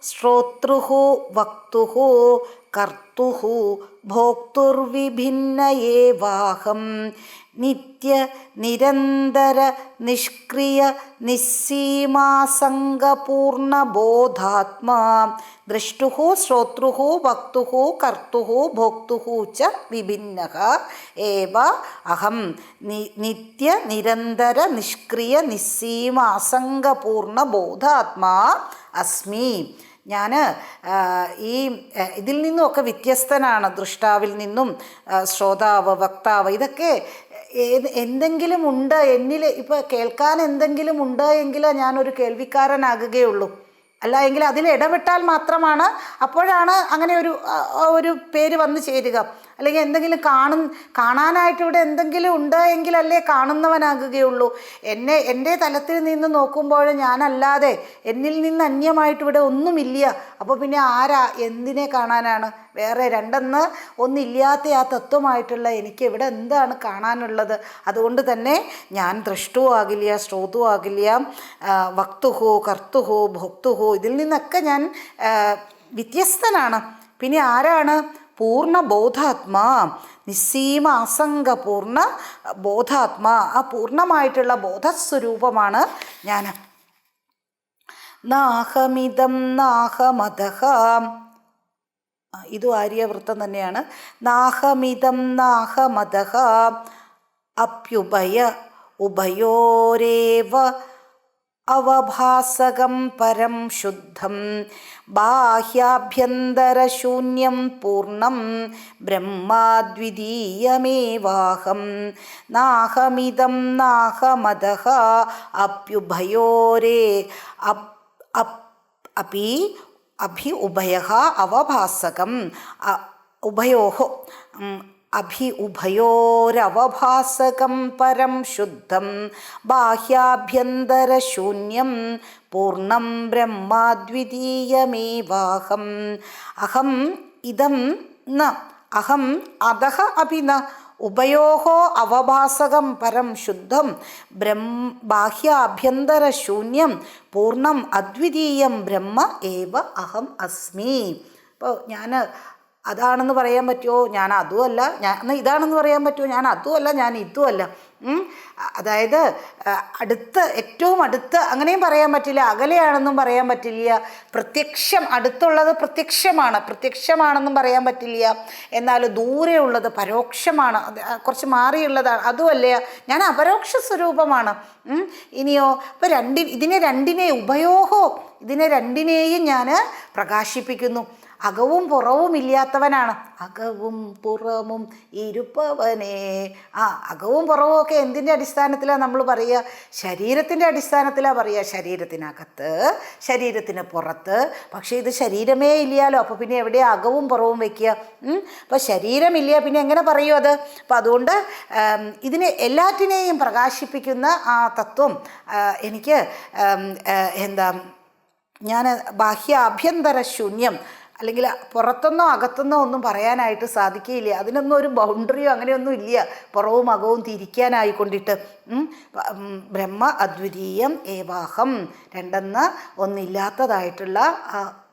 ശ്രോതൃഃ വക്തുഃ കർത്തുഃ ഭോക്തുർവിഭിന്നയേവാഹം നിത്യ നിരന്തര നിഷ്ക്രിയ നിസ്സീമാസംഗപൂർണബോധാത്മാ. ദൃഷ്ടുഃ ശ്രോതൃഃ വക്തുഃ കർത്തുഃ ഭോക്തുഃ ച വിഭിന്നഃ ഏവ അഹം നിത്യ നിരന്തര നിഷ്ക്രിയ നിസ്സീമാസംഗപൂർണബോധാത്മാ അസ്മി. ഞാൻ ഇതിൽ നിന്നുമൊക്കെ വ്യത്യസ്തനാണ്. ദൃഷ്ടാവിൽ നിന്നും ശ്രോതാവ്, വക്താവ്, ഇതൊക്കെ എന്തെങ്കിലും ഉണ്ട് എന്നിൽ. ഇപ്പോൾ കേൾക്കാൻ എന്തെങ്കിലും ഉണ്ട് എങ്കിൽ ഞാനൊരു കേൾവിക്കാരനാകുകയുള്ളൂ. അല്ല എങ്കിൽ അതിൽ ഇടപെട്ടാൽ മാത്രമാണ്, അപ്പോഴാണ് അങ്ങനെ ഒരു പേര് വന്നു ചേരുക. അല്ലെങ്കിൽ എന്തെങ്കിലും കാണാനായിട്ട് ഇവിടെ എന്തെങ്കിലും ഉണ്ട് എങ്കിലല്ലേ കാണുന്നവനാകുകയുള്ളൂ. എൻ്റെ തലത്തിൽ നിന്ന് നോക്കുമ്പോൾ ഞാനല്ലാതെ എന്നിൽ നിന്ന് അന്യമായിട്ട് ഇവിടെ ഒന്നുമില്ല. അപ്പോൾ പിന്നെ ആരാ എന്തിനെ കാണാനാണ്? വേറെ രണ്ടെന്ന് ഒന്നില്ലാത്ത ആ തത്വമായിട്ടുള്ള എനിക്ക് ഇവിടെ എന്താണ് കാണാനുള്ളത്? അതുകൊണ്ട് തന്നെ ഞാൻ ദ്രഷ്ടുവും ആകില്ല, ശ്രോതുവും ആകില്ല, വക്തുഹോ കർത്തുഹോ ഭോക്തുഹോ, ഇതിൽ നിന്നൊക്കെ ഞാൻ വ്യത്യസ്തനാണ്. പിന്നെ ആരാണ്? പൂർണ്ണ ബോധാത്മാ, നിസ്സീമ അസംഗ പൂർണ്ണ ബോധാത്മാ, ആ പൂർണ്ണമായിട്ടുള്ള ബോധസ്വരൂപമാണ് ഞാൻ. നാഹമിതം നാഹമതഃ, ഇതും ആര്യവൃത്തം തന്നെയാണ്. നാഹമിതം നാഹമതഃ അപ്യുഭയ ഉഭയോരേവ അവഭാസകം പരം ശുദ്ധം ബാഹ്യാഭ്യന്തരശൂന്യം പൂർണ്ണം ബ്രഹ്മാദ്വിതീയമേവാഹം. നാഹമിതം നാഹമതഃ അപ്യുഭയോരേ അഭി ഉഭയഃ അവഭാസകം ഉഭയോഃ ഉഭയോരവഭാസകം പരം ശുദ്ധം ബാഹ്യാഭ്യന്തരശൂന്യം പൂർണ്ണം ബ്രഹ്മാദ്വിതീയമേവാഹം. അഹം ഇദം ന അഹം അധഃ അപി ന ഉഭയോഃ അവഭാസകം പരം ശുദ്ധം ബാഹ്യാഭ്യന്തരശൂന്യം പൂർണ്ണം അദ്വിതീയം ബ്രഹ്മ ഏവ അഹം അസ്മി. അപ്പോൾ ഞാൻ അതാണെന്ന് പറയാൻ പറ്റുമോ? ഞാൻ അതുമല്ല. ഞാൻ ഇതാണെന്ന് പറയാൻ പറ്റുമോ? ഞാൻ അതുമല്ല, ഞാൻ ഇതുമല്ല. അതായത് ഏറ്റവും അടുത്ത് അങ്ങനെയും പറയാൻ പറ്റില്ല, അകലെയാണെന്നും പറയാൻ പറ്റില്ല. പ്രത്യക്ഷം അടുത്തുള്ളത് പ്രത്യക്ഷമാണെന്നും പറയാൻ പറ്റില്ല. എന്നാൽ ദൂരെയുള്ളത് പരോക്ഷമാണ്, കുറച്ച് മാറിയുള്ളതാണ്, അതുമല്ല. ഞാൻ അപരോക്ഷ സ്വരൂപമാണ്. ഇനിയോ ഇപ്പോൾ ഇതിനെ രണ്ടിനെയും ഞാൻ പ്രകാശിപ്പിക്കുന്നു. അകവും പുറവും ഇല്ലാത്തവനാണ്. അകവും പുറവും ഇരുപ്പവനേ. അകവും പുറവും ഒക്കെ എന്തിൻ്റെ അടിസ്ഥാനത്തിലാണ് നമ്മൾ പറയുക? ശരീരത്തിൻ്റെ അടിസ്ഥാനത്തിലാണ് പറയുക. ശരീരത്തിനകത്ത്, ശരീരത്തിന് പുറത്ത്. പക്ഷേ ഇത് ശരീരമേ ഇല്ലല്ലോ. അപ്പോൾ പിന്നെ എവിടെയാണ് അകവും പുറവും വയ്ക്കുക? അപ്പോൾ ശരീരമില്ല, പിന്നെ എങ്ങനെ പറയൂ അത്? അപ്പം അതുകൊണ്ട് ഇതിനെ എല്ലാറ്റിനെയും പ്രകാശിപ്പിക്കുന്ന ആ തത്വം എനിക്ക് ഞാൻ ബാഹ്യാഭ്യന്തര ശൂന്യം, അല്ലെങ്കിൽ പുറത്തുനിന്നോ അകത്തുനിന്നോ ഒന്നും പറയാനായിട്ട് സാധിക്കുകയില്ല. അതിനൊന്നും ഒരു ബൗണ്ടറിയോ അങ്ങനെയൊന്നും ഇല്ല, പുറവും അകവും തിരിക്കാനായിക്കൊണ്ടിട്ട്. ബ്രഹ്മ അദ്വിതീയം ഏവാഹം, രണ്ടെന്ന് ഒന്നില്ലാത്തതായിട്ടുള്ള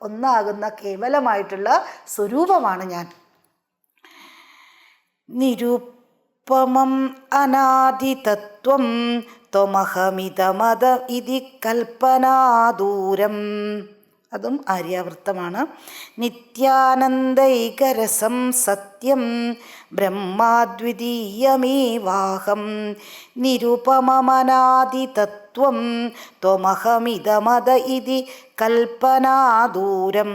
ഒന്നാകുന്ന കേവലമായിട്ടുള്ള സ്വരൂപമാണ് ഞാൻ. നിരുപമം അനാദിതത്വം ത്വമഹമിതമത ഇതി കൽപ്പനാദൂരം. അതും ആര്യാവൃത്തമാണ്. നിത്യാനന്ദൈകരസം സത്യം ബ്രഹ്മാദ്വിതീയമേവാഹം. നിരുപമമനാദിതത്വം ത്വമഹമിതമത ഇതി കൽപ്പനാദൂരം.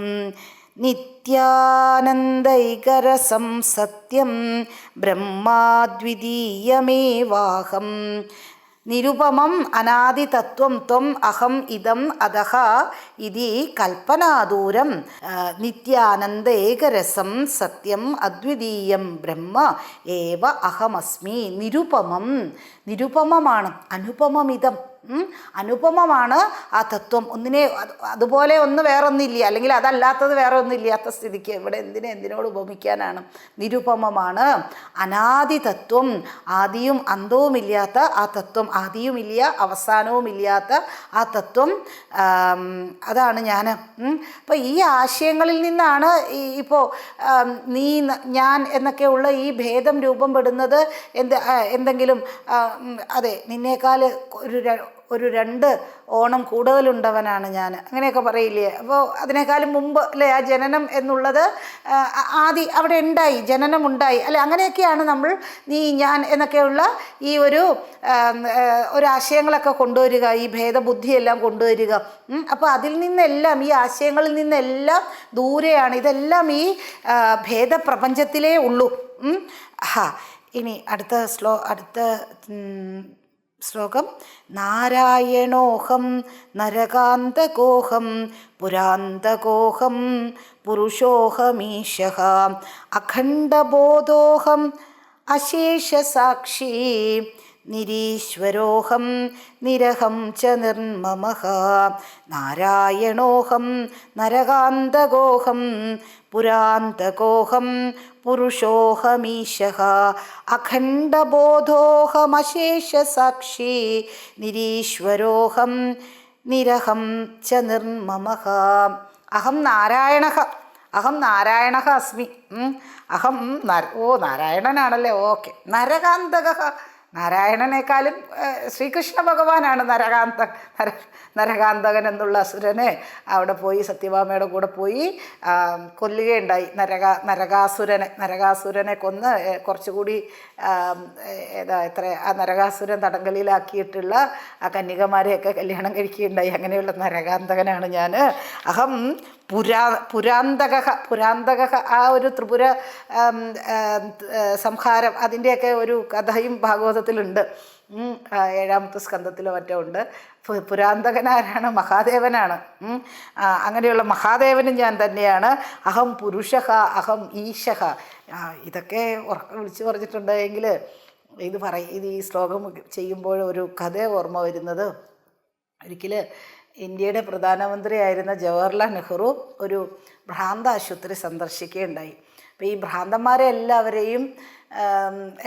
നിത്യാനന്ദൈകരസം സത്യം ബ്രഹ്മാദ്വിതീയമേവാഹം. നിരുപമം അനാദിതത്വം ത്വം അഹം ഇദം അധഃ ഇതി കൽപ്പനാദൂരം. നിത്യാനന്ദ ഏകരസം സത്യം അദ്വിതീയം ബ്രഹ്മ ഏവ അഹമസ്മി. നിരുപമമാണ്, അനുപമമിതം. അനുപമമാണ് ആ തത്വം. അതുപോലെ ഒന്ന് വേറൊന്നില്ല, അല്ലെങ്കിൽ അതല്ലാത്തത് വേറെ ഒന്നില്ലാത്ത സ്ഥിതിക്ക് ഇവിടെ എന്തിനോട് ഉപമിക്കാനാണ്? നിരുപമമാണ്, അനാദി തത്വം, ആദിയും അന്തവുമില്ലാത്ത ആ തത്വം, ആദിയുമില്ല അവസാനവുമില്ലാത്ത ആ തത്വം, അതാണ് ഞാൻ. അപ്പോൾ ഈ ആശയങ്ങളിൽ നിന്നാണ് ഇപ്പോൾ നീ ഞാൻ എന്നൊക്കെയുള്ള ഈ ഭേദം രൂപം പെടുന്നത്. എന്തെങ്കിലും അതെ, നിന്നേക്കാൾ ഒരു 2 ഓണം കൂടുതലുണ്ടവനാണ് ഞാൻ, അങ്ങനെയൊക്കെ പറയില്ലേ? അപ്പോൾ അതിനേക്കാളും മുമ്പ് അല്ലേ ആ ജനനം എന്നുള്ളത് ആദി അവിടെ ഉണ്ടായി, ജനനം ഉണ്ടായി അല്ലെ? അങ്ങനെയൊക്കെയാണ് നമ്മൾ നീ ഞാൻ എന്നൊക്കെയുള്ള ഈ ഒരു ആശയങ്ങളൊക്കെ കൊണ്ടുവരിക, ഈ ഭേദബുദ്ധിയെല്ലാം കൊണ്ടുവരിക. അപ്പോൾ അതിൽ നിന്നെല്ലാം, ഈ ആശയങ്ങളിൽ നിന്നെല്ലാം ദൂരെയാണ്. ഇതെല്ലാം ഈ ഭേദപ്രപഞ്ചത്തിലേ ഉള്ളൂ. ഇനി അടുത്ത ശ്ലോകം. നാരായണോഹം നരകാന്തകോഹം പുരാന്തകോഹം പുരുഷോഹമീശഃ അഖണ്ഡബോധോഹം അശേഷസാക്ഷി നിരീശ്വരോഹം നിരഹം ച നിർമ്മമഃ. നാരായണോഹം നരകാന്തകോഹം പുരാന്തകോഹം പുരുഷോഹമീശഃ അഖണ്ഡബോധോഹമശേഷസാക്ഷി നിരീശ്വരോഹം നിരഹം ച നിർമ്മമഃ. അഹം നാരായണഃ അസ്മി. അഹം നാരായണനാണല്ലേ, ഓക്കെ. നരകാന്തകഃ, നാരായണനേക്കാളും ശ്രീകൃഷ്ണ ഭഗവാനാണ് നരകാന്തകൻ എന്നുള്ള അസുരനെ അവിടെ പോയി സത്യഭാമയുടെ കൂടെ പോയി കൊല്ലുകയുണ്ടായി. നരകാസുരനെ കൊന്ന് കുറച്ചുകൂടി ആ നരകാസുരൻ തടങ്കലിലാക്കിയിട്ടുള്ള ആ കന്യകമാരെയൊക്കെ കല്യാണം കഴിക്കുകയുണ്ടായി. അങ്ങനെയുള്ള നരകാന്തകനാണ് ഞാൻ. അഹം പുരാന്തക ആ ഒരു ത്രിപുര സംഹാരം അതിൻ്റെയൊക്കെ ഒരു കഥയും ഭാഗവതത്തിലുണ്ട്. 7ാമത്തെ സ്കന്ധത്തിലോ മറ്റോ ഉണ്ട്. പുരാന്തകനാരാണ്? മഹാദേവനാണ്. അങ്ങനെയുള്ള മഹാദേവനും ഞാൻ തന്നെയാണ്. അഹം പുരുഷഃ അഹം ഈശഃ. ഇതൊക്കെ വിളിച്ചു പറഞ്ഞിട്ടുണ്ടെങ്കിൽ ഇത് ഈ ശ്ലോകം ചെയ്യുമ്പോൾ ഒരു കഥ ഓർമ്മ വരുന്നത്, ഒരിക്കൽ ഇന്ത്യയുടെ പ്രധാനമന്ത്രിയായിരുന്ന ജവഹർലാൽ നെഹ്റു ഒരു ഭ്രാന്ത ആശുപത്രി സന്ദർശിക്കുകയുണ്ടായി. അപ്പോൾ ഈ ഭ്രാന്തന്മാരെ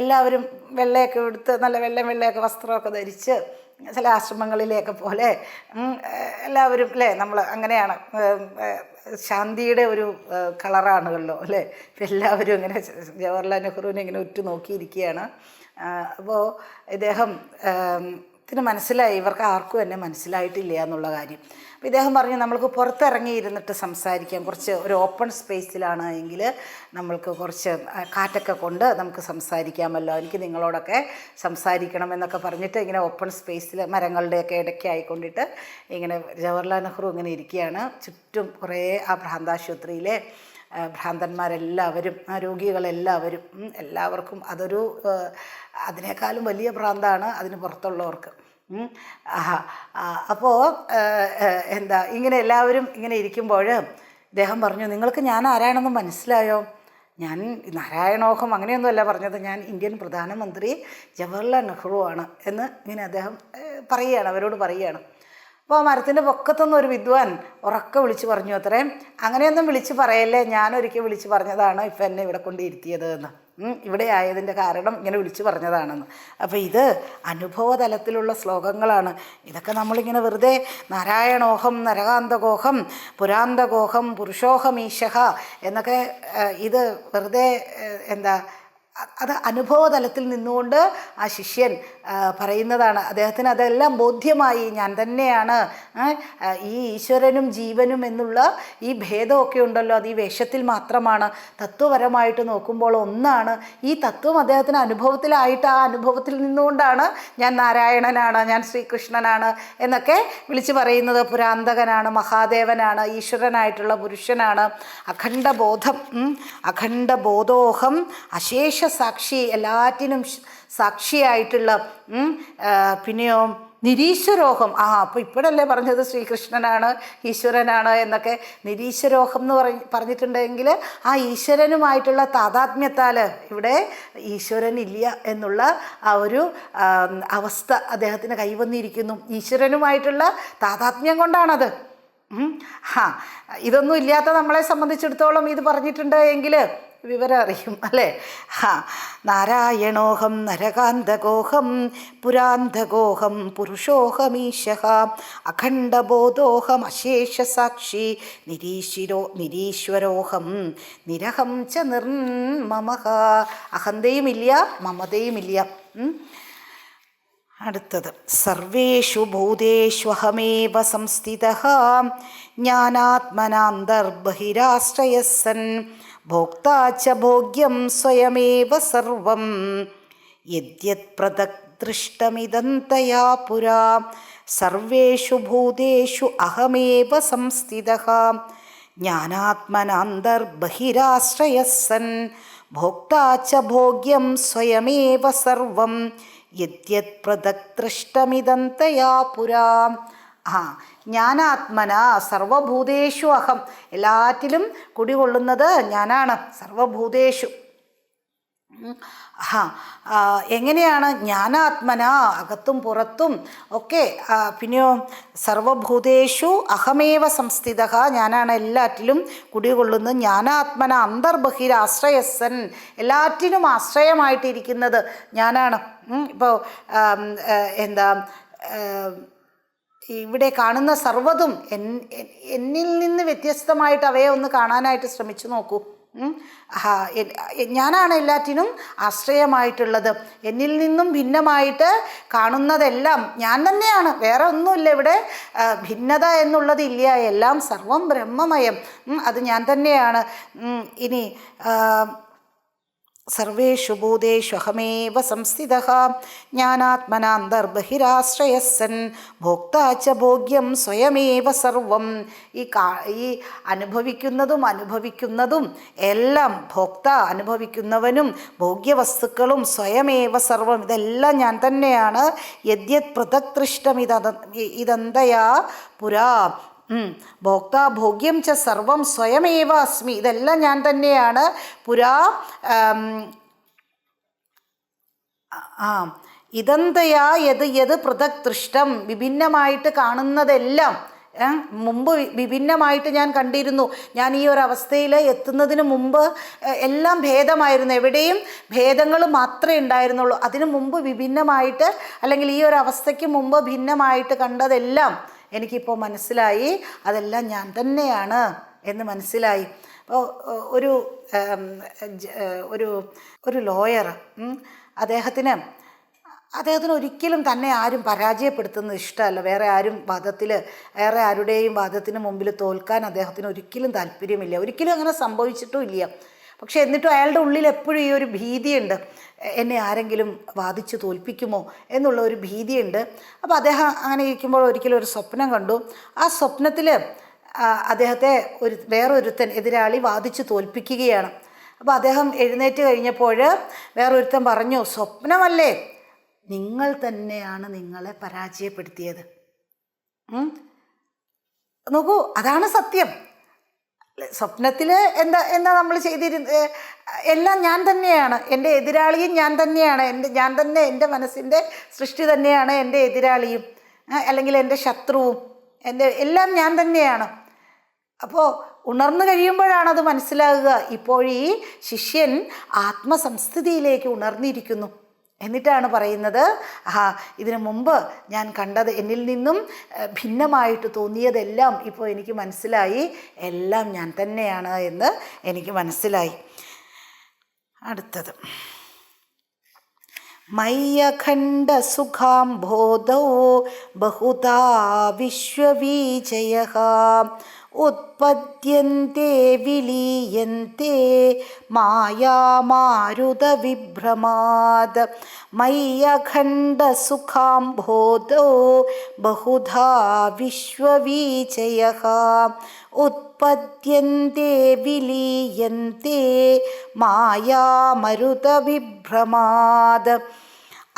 എല്ലാവരും വെള്ളയൊക്കെ എടുത്ത് നല്ല വെള്ളയൊക്കെ വസ്ത്രമൊക്കെ ധരിച്ച് ചില ആശ്രമങ്ങളിലെയൊക്കെ പോലെ എല്ലാവരും അല്ലേ, നമ്മൾ അങ്ങനെയാണ്, ശാന്തിയുടെ ഒരു കളറാണുമല്ലോ അല്ലേ. ഇപ്പം എല്ലാവരും ഇങ്ങനെ ജവഹർലാൽ നെഹ്റുവിനെ ഇങ്ങനെ ഉറ്റു നോക്കിയിരിക്കുകയാണ്. അപ്പോൾ ഇതിന് മനസ്സിലായി, ഇവർക്ക് ആർക്കും എന്നെ മനസ്സിലായിട്ടില്ല എന്നുള്ള കാര്യം. അപ്പോൾ ഇദ്ദേഹം പറഞ്ഞു, നമ്മൾക്ക് പുറത്തിറങ്ങിയിരുന്നിട്ട് സംസാരിക്കാം, കുറച്ച് ഒരു ഓപ്പൺ സ്പേസിലാണ് എങ്കിൽ നമ്മൾക്ക് കുറച്ച് കാറ്റൊക്കെ കൊണ്ട് നമുക്ക് സംസാരിക്കാമല്ലോ, എനിക്ക് നിങ്ങളോടൊക്കെ സംസാരിക്കണം എന്നൊക്കെ പറഞ്ഞിട്ട് ഇങ്ങനെ ഓപ്പൺ സ്പേസിൽ മരങ്ങളുടെയൊക്കെ ഇടയ്ക്ക് ആയിക്കൊണ്ടിട്ട് ഇങ്ങനെ ജവഹർലാൽ നെഹ്റു ഇങ്ങനെ ഇരിക്കുകയാണ്. ചുറ്റും കുറേ ആ ഭ്രാന്താശുപത്രിയിലെ ഭ്രാന്തന്മാരെല്ലാവരും, രോഗികളെല്ലാവരും, എല്ലാവർക്കും അതൊരു അതിനേക്കാളും വലിയ ഭ്രാന്താണ് അതിന് പുറത്തുള്ളവർക്ക്. അപ്പോൾ ഇങ്ങനെ എല്ലാവരും ഇങ്ങനെ ഇരിക്കുമ്പോൾ ഇദ്ദേഹം പറഞ്ഞു, നിങ്ങൾക്ക് ഞാൻ ആരാണെന്ന് മനസ്സിലായോ? ഞാൻ നാരായണോഹം അങ്ങനെയൊന്നുമല്ല പറഞ്ഞത്, ഞാൻ ഇന്ത്യൻ പ്രധാനമന്ത്രി ജവഹർലാൽ നെഹ്റു ആണ് എന്ന് ഇങ്ങനെ അദ്ദേഹം അവരോട് പറയുകയാണ്. അപ്പോൾ ആ മരത്തിൻ്റെ പൊക്കത്തുനിന്ന് ഒരു വിദ്വാൻ ഉറക്കെ വിളിച്ച് പറഞ്ഞു അത്രേ, അങ്ങനെയൊന്നും വിളിച്ച് പറയല്ലേ, ഞാനൊരിക്കൽ വിളിച്ച് പറഞ്ഞതാണ് ഇപ്പം എന്നെ ഇവിടെ കൊണ്ടിരുത്തിയത് എന്ന്, ഇവിടെ ആയതിൻ്റെ കാരണം ഇങ്ങനെ വിളിച്ചു പറഞ്ഞതാണെന്ന്. അപ്പോൾ ഇത് അനുഭവതലത്തിലുള്ള ശ്ലോകങ്ങളാണ്. ഇതൊക്കെ നമ്മളിങ്ങനെ വെറുതെ നാരായണോഹം നരകാന്തകോഹം പുരാന്തകോഹം പുരുഷോഹമീശഃ എന്നൊക്കെ ഇത് വെറുതെ അത് അനുഭവതലത്തിൽ നിന്നുകൊണ്ട് ആ ശിഷ്യൻ പറയുന്നതാണ്. അദ്ദേഹത്തിന് അതെല്ലാം ബോധ്യമായി, ഞാൻ തന്നെയാണ് ഈ ഈശ്വരനും ജീവനും എന്നുള്ള ഈ ഭേദമൊക്കെ ഉണ്ടല്ലോ, അത് ഈ വേഷത്തിൽ മാത്രമാണ്, തത്വപരമായിട്ട് നോക്കുമ്പോൾ ഒന്നാണ്. ഈ തത്വം അദ്ദേഹത്തിന് അനുഭവത്തിലായിട്ട് ആ അനുഭവത്തിൽ നിന്നുകൊണ്ടാണ് ഞാൻ നാരായണനാണ്, ഞാൻ ശ്രീകൃഷ്ണനാണ് എന്നൊക്കെ വിളിച്ചു പറയുന്നത്. പുരാന്തകനാണ്, മഹാദേവനാണ്, ഈശ്വരനായിട്ടുള്ള പുരുഷനാണ്, അഖണ്ഡബോധോഹം അശേഷ സാക്ഷി, എല്ലാറ്റിനും സാക്ഷിയായിട്ടുള്ള, പിന്നെയോ നിരീശ്വരോഹം. അപ്പോൾ ഇപ്പോഴല്ലേ പറഞ്ഞത് ശ്രീകൃഷ്ണനാണ് ഈശ്വരനാണ് എന്നൊക്കെ. നിരീശ്വരോഹം എന്ന് പറഞ്ഞിട്ടുണ്ടെങ്കിൽ ആ ഈശ്വരനുമായിട്ടുള്ള താതാത്മ്യത്താൽ ഇവിടെ ഈശ്വരനില്ല എന്നുള്ള ആ ഒരു അവസ്ഥ അദ്ദേഹത്തിന് കൈവന്നിരിക്കുന്നു. ഈശ്വരനുമായിട്ടുള്ള താതാത്മ്യം കൊണ്ടാണത്. ഇതൊന്നും ഇല്ലാത്ത നമ്മളെ സംബന്ധിച്ചിടത്തോളം ഇത് പറഞ്ഞിട്ടുണ്ട് എങ്കിൽ വിവരം അറിയും അല്ലേ. നാരായണോഹം നരകാന്തകോഹം പുരാന്തകോഹം പുരുഷോഹമീശഃ അഖണ്ഡബോധോഹം അശേഷസാക്ഷി നിരീശ്വരോഹം നിരഹം ച നിർമ്മമഃ. അഹന്തയുമില്ല, മമതയുമില്ല. അടുത്തത്, സർവേഷു ഭൂതേഷ്വഹമേവ സംസ്ഥിതഃ ജ്ഞാനാത്മനാന്തർബഹിരാശ്രയസ്സൻ ഭോക്താ ച ഭോഗ്യം സ്വയമേവ സർവം യദ്യത് പൃഥഗ്ദൃഷ്ടമിദം തയാ പുരാ സർവേഷു ഭൂതേഷു അഹമേവ സംസ്ഥിതഃ ജ്ഞാനാത്മനാന്തർബഹിരാശ്രയസ്സൻ ഭോക്താ ച ഭോഗ്യം സ്വയമേവ സർവം യദ്യത് പ്രദക്തൃഷ്ടമിതന്തയാ പുരാ. ജ്ഞാനാത്മന സർവഭൂതേഷു അഹം, എല്ലാറ്റിലും കുടികൊള്ളുന്നത് ഞാനാണ്. സർവഭൂതേഷു എങ്ങനെയാണ്? ജ്ഞാനാത്മന, അകത്തും പുറത്തും ഒക്കെ. പിന്നെയോ സർവഭൂതേഷു അഹമേവ സംസ്ഥിത, ഞാനാണ് എല്ലാറ്റിലും കുടികൊള്ളുന്നത്. ജ്ഞാനാത്മന അന്തർബഹിരാശ്രയസ്സൻ, എല്ലാറ്റിനും ആശ്രയമായിട്ടിരിക്കുന്നത് ഞാനാണ്. ഇപ്പോൾ എന്താ, ഇവിടെ കാണുന്ന സർവ്വതും എന്നിൽ നിന്ന് വ്യത്യസ്തമായിട്ട് അവയെ ഒന്ന് കാണാനായിട്ട് ശ്രമിച്ചു നോക്കൂ. ഞാനാണ് എല്ലാറ്റിനും ആശ്രയമായിട്ടുള്ളത്. എന്നിൽ നിന്നും ഭിന്നമായിട്ട് കാണുന്നതെല്ലാം ഞാൻ തന്നെയാണ്, വേറെ ഒന്നുമില്ല ഇവിടെ. ഭിന്നത എന്നുള്ളതില്ല, എല്ലാം സർവം ബ്രഹ്മമയം, അത് ഞാൻ തന്നെയാണ്. ഇനി സർവേഷു ഭൂതേഷു അഹമേവ സംസ്ഥിതഃ ജ്ഞാനാത്മനാന്തർബഹിരാശ്രയസ്സൻ ഭോക്താ ച ഭോഗ്യം സ്വയമേവ സർവം. ഈ അനുഭവിക്കുന്നതും എല്ലാം ഭോക്ത, അനുഭവിക്കുന്നവനും ഭോഗ്യവസ്തുക്കളും സ്വയമേവ സർവം, ഇതെല്ലാം ഞാൻ തന്നെയാണ്. യദ്യത് പൃഥക്തൃഷ്ടം ഇതന്തയാ പുരാ. ഭോക്താ ഭോഗ്യം ച സർവം സ്വയമേവ അസ്മി, ഇതെല്ലാം ഞാൻ തന്നെയാണ്. പുരാ ഇതന്തയാ യത് പൃഥക് ദൃഷ്ടം, വിഭിന്നമായിട്ട് കാണുന്നതെല്ലാം മുമ്പ് വിഭിന്നമായിട്ട് ഞാൻ കണ്ടിരുന്നു. ഞാൻ ഈ ഒരു അവസ്ഥയിൽ എത്തുന്നതിന് മുമ്പ് എല്ലാം ഭേദമായിരുന്നു, എവിടെയും ഭേദങ്ങൾ മാത്രമേ ഉണ്ടായിരുന്നുള്ളൂ. അതിനു മുമ്പ് വിഭിന്നമായിട്ട്, അല്ലെങ്കിൽ ഈ ഒരു അവസ്ഥയ്ക്ക് മുമ്പ് ഭിന്നമായിട്ട് കണ്ടതെല്ലാം എനിക്കിപ്പോൾ മനസ്സിലായി, അതെല്ലാം ഞാൻ തന്നെയാണ് എന്ന് മനസ്സിലായി. അപ്പോൾ ഒരു ലോയർ, അദ്ദേഹത്തിന് ഒരിക്കലും തന്നെ ആരും പരാജയപ്പെടുത്തുന്നത് ഇഷ്ടമല്ല. വേറെ ആരുടെയും വാദത്തിന് മുമ്പിൽ തോൽക്കാൻ അദ്ദേഹത്തിന് ഒരിക്കലും താല്പര്യമില്ല. ഒരിക്കലും അങ്ങനെ സംഭവിച്ചിട്ടും ഇല്ല. പക്ഷെ എന്നിട്ടും അയാളുടെ ഉള്ളിൽ എപ്പോഴും ഈ ഒരു ഭീതിയുണ്ട്, എന്നെ ആരെങ്കിലും വാദിച്ച് തോൽപ്പിക്കുമോ എന്നുള്ള ഒരു ഭീതിയുണ്ട്. അപ്പോൾ അദ്ദേഹം അങ്ങനെ ഇരിക്കുമ്പോൾ ഒരിക്കലും ഒരു സ്വപ്നം കണ്ടു. ആ സ്വപ്നത്തിൽ അദ്ദേഹത്തെ വേറൊരുത്തൻ, എതിരാളി വാദിച്ച് തോൽപ്പിക്കുകയാണ്. അപ്പോൾ അദ്ദേഹം എഴുന്നേറ്റ് കഴിഞ്ഞപ്പോൾ വേറൊരുത്തൻ പറഞ്ഞു, സ്വപ്നമല്ലേ, നിങ്ങൾ തന്നെയാണ് നിങ്ങളെ പരാജയപ്പെടുത്തിയത്. നോക്കൂ, അതാണ് സത്യം. സ്വപ്നത്തിൽ എന്താ നമ്മൾ ചെയ്തിരുന്നത്? എല്ലാം ഞാൻ തന്നെയാണ്. എൻ്റെ എതിരാളിയും ഞാൻ തന്നെയാണ്. എൻ്റെ മനസ്സിൻ്റെ സൃഷ്ടി തന്നെയാണ് എൻ്റെ എതിരാളിയും, അല്ലെങ്കിൽ എൻ്റെ ശത്രുവും, എല്ലാം ഞാൻ തന്നെയാണ്. അപ്പോൾ ഉണർന്നു കഴിയുമ്പോഴാണ് അത് മനസ്സിലാകുക. ഇപ്പോൾ ഈ ശിഷ്യൻ ആത്മസംസ്ഥിതിയിലേക്ക് ഉണർന്നിരിക്കുന്നു. എന്നിട്ടാണ് പറയുന്നത്, ഇതിനു മുമ്പ് ഞാൻ കണ്ടത്, എന്നിൽ നിന്നും ഭിന്നമായിട്ട് തോന്നിയതെല്ലാം ഇപ്പോൾ എനിക്ക് മനസ്സിലായി, എല്ലാം ഞാൻ തന്നെയാണ് എന്ന് എനിക്ക് മനസ്സിലായി. അടുത്തത്, മയ്യഖണ്ഡ സുഖാം ബോധോ ബഹുതാ വിശ്വവീജയഃ ഉത്പദ്യന്തെ വിലീയന്തെ മായാമാരുതവിഭ്രമാത്. മയ്യഖണ്ഡ സുഖാം ബോധോ ബഹുധാ വിശ്വവീജയഃ ഉത്പദ്യന്തെ വിലീയന്തെ മായാമരുതവിഭ്രമാത്.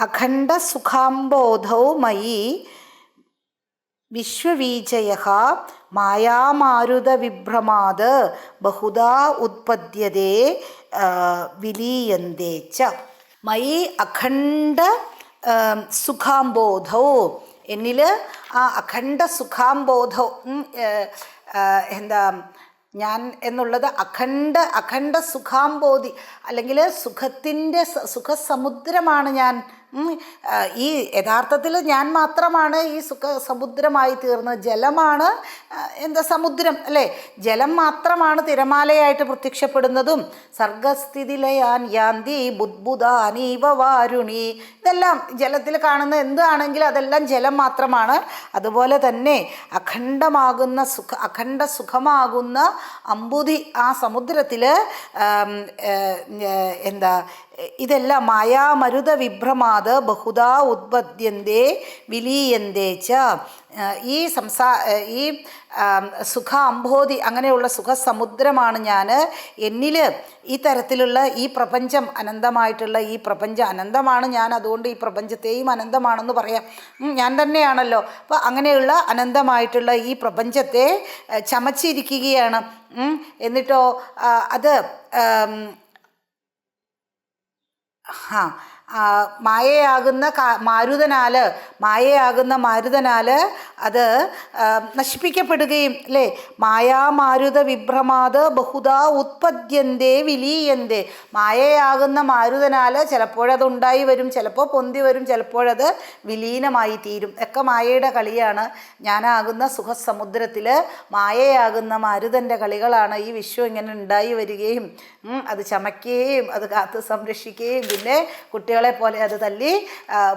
അഖണ്ഡ സുഖാംബോധൗ മയി വിശ്വവീജയഃ മായാമാരുതവിഭ്രമാത് ബഹുധാ ഉത്പദ്യതേ വിലീയന്തേ ച. മയി അഖണ്ഡ സുഖാംബോധൗ, എന്നിൽ ആ അഖണ്ഡ സുഖാംബോധം, ഞാൻ എന്നുള്ളത് അഖണ്ഡ സുഖാംബോധി, അല്ലെങ്കിൽ സുഖത്തിൻ്റെ സുഖസമുദ്രമാണ് ഞാൻ. ഈ യഥാർത്ഥത്തിൽ ഞാൻ മാത്രമാണ് ഈ സുഖസമുദ്രമായി തീർന്നത്. ജലമാണ് സമുദ്രം അല്ലേ? ജലം മാത്രമാണ് തിരമാലയായിട്ട് പ്രത്യക്ഷപ്പെടുന്നതും. സർഗസ്ഥിതിലയാൻ യാന്തി ബുദ്ബുദാനീവ വാരുണി, ഇതെല്ലാം ജലത്തിൽ കാണുന്ന എന്താണെങ്കിലും അതെല്ലാം ജലം മാത്രമാണ്. അതുപോലെ തന്നെ അഖണ്ഡ സുഖമാകുന്ന അമ്പുതി, ആ സമുദ്രത്തിൽ ഇതെല്ലാം മായാമരുത വിഭ്രമാത് ബഹുധാ ഉത്പദ്യന്തേ വിലീയന്തേ ച. ഈ ഈ സുഖ അംബോധി അങ്ങനെയുള്ള സുഖസമുദ്രമാണ് ഞാൻ. എന്നിൽ ഈ തരത്തിലുള്ള ഈ പ്രപഞ്ചം അനന്തമായിട്ടുള്ള ഈ പ്രപഞ്ചം അനന്തമാണ് ഞാൻ, അതുകൊണ്ട് ഈ പ്രപഞ്ചത്തെയും അനന്തമാണെന്ന് പറയാം. ഞാൻ തന്നെയാണല്ലോ. അപ്പോൾ അങ്ങനെയുള്ള അനന്തമായിട്ടുള്ള ഈ പ്രപഞ്ചത്തെ ചമച്ചിരിക്കുകയാണ്. എന്നിട്ടോ അത് മായയാകുന്ന മാരുതനാൽ അത് നശിപ്പിക്കപ്പെടുകയും അല്ലേ. മായാമാരുത വിഭ്രമാത് ബഹുധാ ഉത്പദ്യന്തേ വിലീയന്തേ. മായയാകുന്ന മാരുതനാൽ ചിലപ്പോഴത് ഉണ്ടായി വരും, ചിലപ്പോൾ പൊന്തി വരും, ചിലപ്പോഴത് വിലീനമായി തീരും. ഒക്കെ മായയുടെ കളിയാണ്. ഞാനാകുന്ന സുഖസമുദ്രത്തിൽ മായയാകുന്ന മാരുതൻ്റെ കളികളാണ്. ഈ വിശ്വം ഇങ്ങനെ ഉണ്ടായി വരികയും അത് ചമയ്ക്കുകയും അത് കാത്ത് സംരക്ഷിക്കുകയും പിന്നെ കുട്ടികളെ പോലെ അത് തല്ലി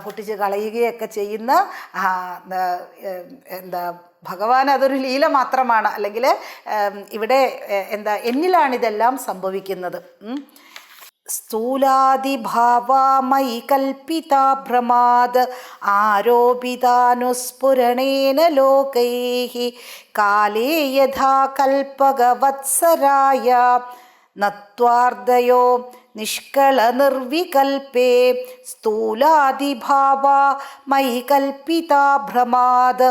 പൊട്ടിച്ച് കളയുകയൊക്കെ ചെയ്യുന്ന ഭഗവാൻ അതൊരു ലീല മാത്രമാണ്. അല്ലെങ്കിൽ ഇവിടെ എന്നിലാണിതെല്ലാം സംഭവിക്കുന്നത്. സ്ഥൂലാദിഭാവാമയി കൽപ്പിതാ ഭ്രമാദ് ആരോപിതാനുസ്ഫുരണേന ലോകൈഃ കാലേ യഥാ കൽപകവത്സരായ നത്വാർദ്ധയോ നിഷ്കളനിർവികൽപേ സ്ഥൂലാദിഭാവാ മയി കൽപ്പിതാ ഭ്രമാദ്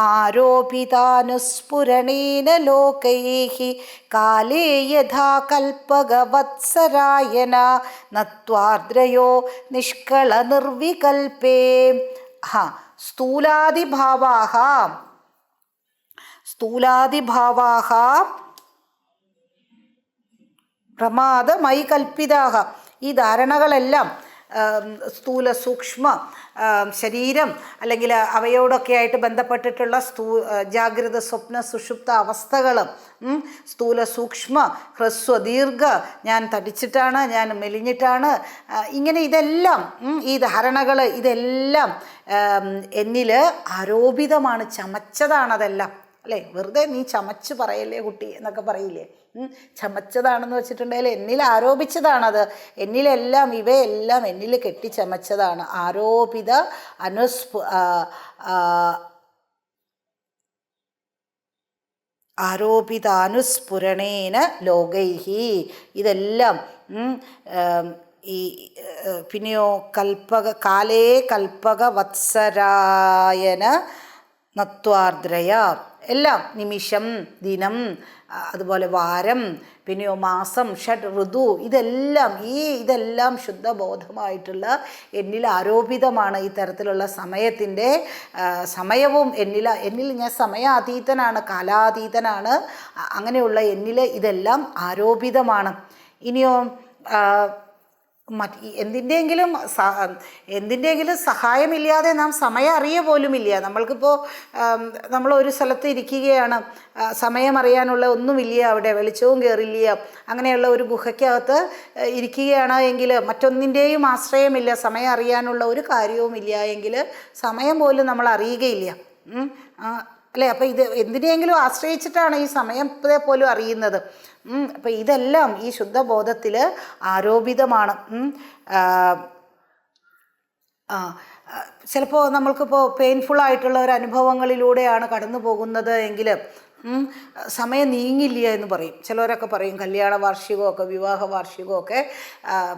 ആരോപിതാനുസ്ഫുരണേന ലോകൈഃ കാലേ യഥാ കൽപകവത്സരായന നത്വാർദ്രയോ നിഷ്കളനിർവികൽപേ. സ്ഥൂലാദിഭാവാः പ്രമാദമയി കൽപ്പിതാഹ. ഈ ധാരണകളെല്ലാം സ്ഥൂല സൂക്ഷ്മ ശരീരം അല്ലെങ്കിൽ അവയോടൊക്കെ ആയിട്ട് ബന്ധപ്പെട്ടിട്ടുള്ള ജാഗ്രത സ്വപ്ന സുഷുപ്ത അവസ്ഥകൾ, സ്ഥൂല സൂക്ഷ്മ ഹ്രസ്വ ദീർഘ, ഞാൻ തടിച്ചിട്ടാണ്, ഞാൻ മെലിഞ്ഞിട്ടാണ്, ഇങ്ങനെ ഇതെല്ലാം ഈ ധാരണകൾ ഇതെല്ലാം എന്നിൽ ആരോപിതമാണ്, ചമച്ചതാണതെല്ലാം അല്ലേ. വെറുതെ നീ ചമച്ച് പറയല്ലേ കുട്ടി എന്നൊക്കെ പറയില്ലേ. ചമച്ചതാണെന്ന് വെച്ചിട്ടുണ്ടെങ്കിൽ എന്നിൽ ആരോപിച്ചതാണത്. എന്നിലെല്ലാം ഇവയെല്ലാം എന്നിൽ കെട്ടിച്ചമച്ചതാണ്. ആരോപിതാനുസ്ഫുരണേന ലോകൈഃ. ഇതെല്ലാം ഈ പിന്നെയോ കാലേ കൽപക വത്സരായന നത്വാർദ്രയ. എല്ലാം നിമിഷം, ദിനം, അതുപോലെ വാരം, പിന്നെയോ മാസം, ഷഡ് ഋതു, ഇതെല്ലാം ശുദ്ധബോധമായിട്ടുള്ള എന്നിൽ ആരോപിതമാണ്. ഈ തരത്തിലുള്ള സമയവും എന്നിൽ ഞാൻ സമയാതീതനാണ്, കാലാതീതനാണ്. അങ്ങനെയുള്ള എന്നിൽ ഇതെല്ലാം ആരോപിതമാണ്. ഇനിയോ എന്തിൻ്റെയെങ്കിലും സഹായമില്ലാതെ നാം സമയം അറിയുക പോലുമില്ല. നമ്മൾക്കിപ്പോൾ നമ്മളൊരു സ്ഥലത്ത് ഇരിക്കുകയാണ്, സമയം അറിയാനുള്ള ഒന്നുമില്ല, അവിടെ വെളിച്ചവും കയറില്ല, അങ്ങനെയുള്ള ഒരു ഗുഹയ്ക്കകത്ത് ഇരിക്കുകയാണ് എങ്കിൽ മറ്റൊന്നിൻ്റെയും ആശ്രയമില്ല, സമയം അറിയാനുള്ള ഒരു കാര്യവുമില്ല എങ്കിൽ സമയം പോലും നമ്മൾ അറിയുകയില്ല അല്ലേ. അപ്പോൾ ഇത് എന്തിനെങ്കിലും ആശ്രയിച്ചിട്ടാണ് ഈ സമയത്തെ പോലും അറിയുന്നത്. അപ്പോൾ ഇതെല്ലാം ഈ ശുദ്ധബോധത്തിൽ ആരോപിതമാണ്. ചിലപ്പോൾ നമ്മൾക്കിപ്പോൾ പെയിൻഫുള്ളായിട്ടുള്ള ഒരു അനുഭവങ്ങളിലൂടെയാണ് കടന്നു പോകുന്നത് എങ്കിൽ സമയം നീങ്ങില്ല എന്ന് പറയും. ചിലവരൊക്കെ പറയും, കല്യാണ വാർഷികമൊക്കെ വിവാഹ വാർഷികമൊക്കെ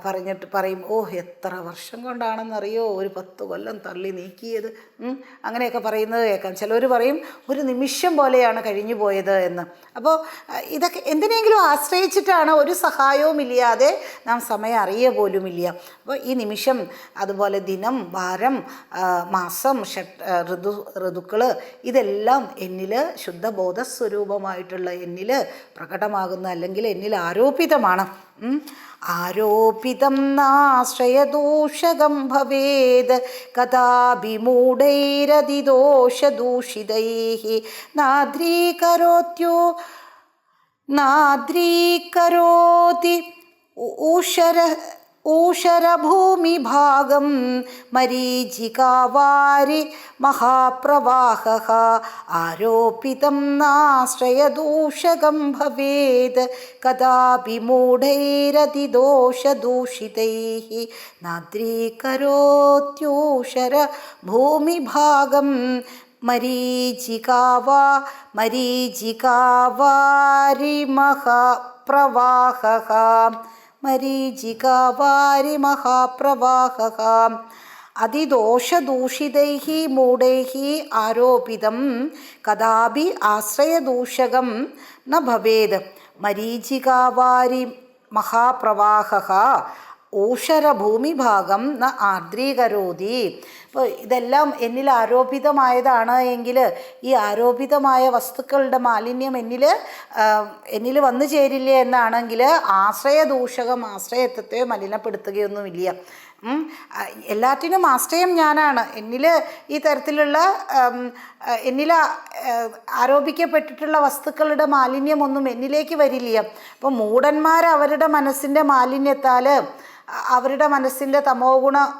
പറഞ്ഞിട്ട് പറയും, എത്ര വർഷം കൊണ്ടാണെന്നറിയോ ഒരു 10 കൊല്ലം തള്ളി നീക്കിയത്, അങ്ങനെയൊക്കെ പറയുന്നത് കേൾക്കാം. ചിലവർ പറയും ഒരു നിമിഷം പോലെയാണ് കഴിഞ്ഞു പോയത് എന്ന്. അപ്പോൾ ഇതൊക്കെ എന്തിനെങ്കിലും ആശ്രയിച്ചിട്ടാണ്, ഒരു സഹായവും ഇല്ലാതെ നാം സമയം അറിയുക പോലുമില്ല. അപ്പോൾ ഈ നിമിഷം, അതുപോലെ ദിനം, വാരം, മാസം, ഋതുക്കൾ, ഇതെല്ലാം എന്നിൽ ശുദ്ധബോധ സ്വരൂപമായിട്ടുള്ള എന്നിൽ പ്രകടമാകുന്ന, അല്ലെങ്കിൽ എന്നിൽ ആരോപിതമാണ്. ആരോപിതം നാശ്രയദോഷകം ഭവേത് കഥാഭിമൂഢൈരതിദോഷദൂഷിതൈഃ നാദ്രീകരോതി ഊഷരഭൂമിഭാഗം മരീചികാവാരി മഹാപ്രവാഹഃ ആരോപിതം നാശ്രയദൂഷകം ഭവേത് കദാപി മൂഢൈരതിദോഷദൂഷിതൈഃ നാദ്രീകരോത്യൂഷര ഭൂമിഭാഗം മരീചികാവാരിമഹാപ്രവാഹഃ മരീചികാവാരിമഹാപ്രവാഹഃ അതിദോഷദൂഷിതൈഃ മൂഢൈഃ ആരോപിതം കദാപി ആശ്രയദൂഷകം ന ഭവേത് മരീചികാവാരി മഹാപ്രവാഹഃ ഊഷരഭൂമിഭാഗം ന ആർദ്രീകരോതി. ഇപ്പോൾ ഇതെല്ലാം എന്നിൽ ആരോപിതമായതാണ് എങ്കിൽ ഈ ആരോപിതമായ വസ്തുക്കളുടെ മാലിന്യം എന്നിൽ വന്നു ചേരില്ലേ എന്നാണെങ്കിൽ ആശ്രയദൂഷകം ആശ്രയത്വത്തെ മലിനപ്പെടുത്തുകയൊന്നുമില്ല. എല്ലാറ്റിനും ആശ്രയം ഞാനാണ്. എന്നിൽ ഈ തരത്തിലുള്ള എന്നിൽ ആരോപിക്കപ്പെട്ടിട്ടുള്ള വസ്തുക്കളുടെ മാലിന്യമൊന്നും എന്നിലേക്ക് വരില്ല. അപ്പോൾ മൂഢന്മാർ അവരുടെ മനസ്സിൻ്റെ മാലിന്യത്താൽ അവരുടെ മനസ്സിൻ്റെ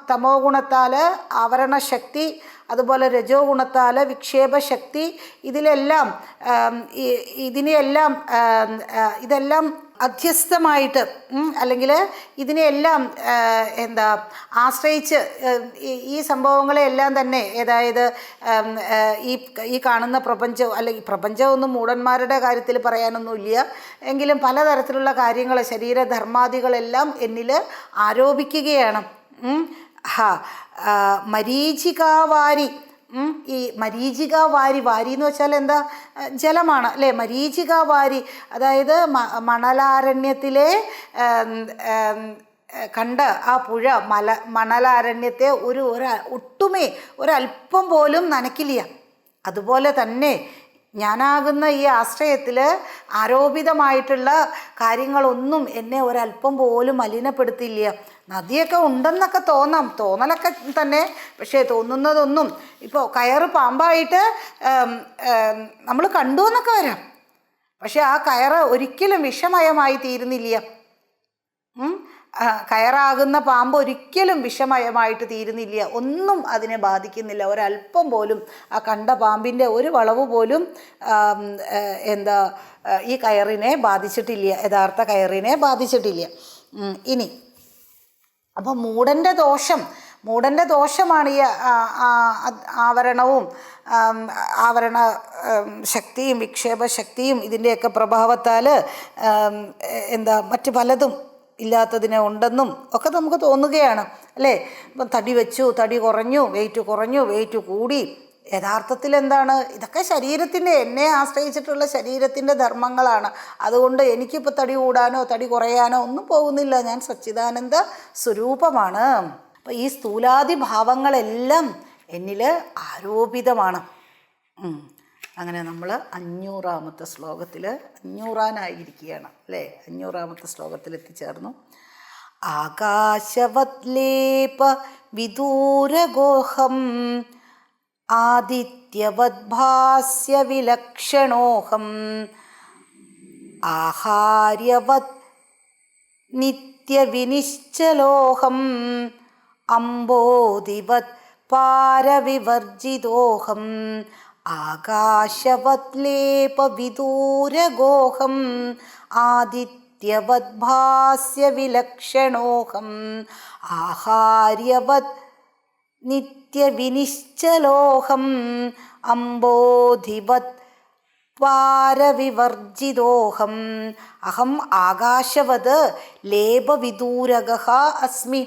തമോ ഗുണത്താൽ ആവരണശക്തി, അതുപോലെ രജോ ഗുണത്താൽ വിക്ഷേപശക്തി, ഇതെല്ലാം അധ്യസ്ഥമായിട്ട് അല്ലെങ്കിൽ ഇതിനെയെല്ലാം ആശ്രയിച്ച് ഈ സംഭവങ്ങളെല്ലാം തന്നെ, അതായത് ഈ കാണുന്ന പ്രപഞ്ചം, അല്ലെങ്കിൽ പ്രപഞ്ചമൊന്നും മൂഢന്മാരുടെ കാര്യത്തിൽ പറയാനൊന്നുമില്ല എങ്കിലും പലതരത്തിലുള്ള കാര്യങ്ങൾ, ശരീരധർമാദികളെല്ലാം എന്നിൽ ആരോപിക്കുകയാണ്. മരീചികാവാരി, ഈ മരീചികാവാരി, വാരി എന്ന് വെച്ചാൽ എന്താ? ജലമാണ് അല്ലേ? മരീചികാവാരി അതായത് മണലാരണ്യത്തിലെ കണ്ട ആ പുഴ മണലാരണ്യത്തെ ഒരല്പം പോലും നനയ്ക്കില്ല. അതുപോലെ തന്നെ ഞാനാകുന്ന ഈ ആശ്രയത്തിൽ ആരോപിതമായിട്ടുള്ള കാര്യങ്ങളൊന്നും എന്നെ ഒരല്പം പോലും മലിനപ്പെടുത്തില്ല. നദിയൊക്കെ ഉണ്ടെന്നൊക്കെ തോന്നലൊക്കെ തന്നെ, പക്ഷേ തോന്നുന്നതൊന്നും, ഇപ്പോൾ കയറ് പാമ്പായിട്ട് നമ്മൾ കണ്ടു എന്നൊക്കെ വരാം, പക്ഷെ ആ കയറ് ഒരിക്കലും വിഷമയമായി തീരുന്നില്ല. കയറാകുന്ന പാമ്പ് ഒരിക്കലും വിഷമയമായിട്ട് തീരുന്നില്ല. ഒന്നും അതിനെ ബാധിക്കുന്നില്ല. ഒരല്പം പോലും ആ കണ്ട പാമ്പിൻ്റെ ഒരു വളവ് പോലും ഈ കയറിനെ ബാധിച്ചിട്ടില്ല, യഥാർത്ഥ കയറിനെ ബാധിച്ചിട്ടില്ല. ഇനി അപ്പോൾ മൂഢൻ്റെ ദോഷമാണ് ഈ ആവരണ ശക്തിയും വിക്ഷേപശക്തിയും ഇതിൻ്റെയൊക്കെ പ്രഭാവത്താൽ മറ്റ് പലതും ഇല്ലാത്തതിനെ ഉണ്ടെന്നും ഒക്കെ നമുക്ക് തോന്നുകയാണ് അല്ലേ? ഇപ്പം തടി വെച്ചു, തടി കുറഞ്ഞു, വെയിറ്റ് കൂടി. യഥാർത്ഥത്തിൽ എന്താണ്? ഇതൊക്കെ എന്നെ ആശ്രയിച്ചിട്ടുള്ള ശരീരത്തിൻ്റെ ധർമ്മങ്ങളാണ്. അതുകൊണ്ട് എനിക്കിപ്പോൾ തടി കൂടാനോ തടി കുറയാനോ ഒന്നും പോകുന്നില്ല. ഞാൻ സച്ചിദാനന്ദ സ്വരൂപമാണ്. അപ്പോൾ ഈ സ്ഥൂലാദി ഭാവങ്ങളെല്ലാം എന്നിൽ ആരോപിതമാണ്. അങ്ങനെ നമ്മൾ 500-ാമത്തെ ശ്ലോകത്തിൽ 500-ാനായിരിക്കുകയാണ് അല്ലേ? 500-ാമത്തെ ശ്ലോകത്തിൽ എത്തിച്ചേർന്നു. ആകാശവത്ലേപ വിദൂരഗോഹം ആദിത്യവദ്ഭാസ്യ വിലക്ഷണോഹം ആഹാര്യവത് നിത്യവിനിശ്ചലോഹം അംബോധിവത് പാരവിവർജിതോഹം ആകാശവത്ലേപ വിദൂരഗോഹം ആദിത്യവദ്ഭാസ്യ വിലക്ഷണോഹം ആഹാര്യവത് നിത്യവിനിശ്ചലോഹം അംബോധിവത് പാരവിവർജിതോഹം അഹം ആകാശവത് ലേപവിദൂരഗഃ അസ്മി.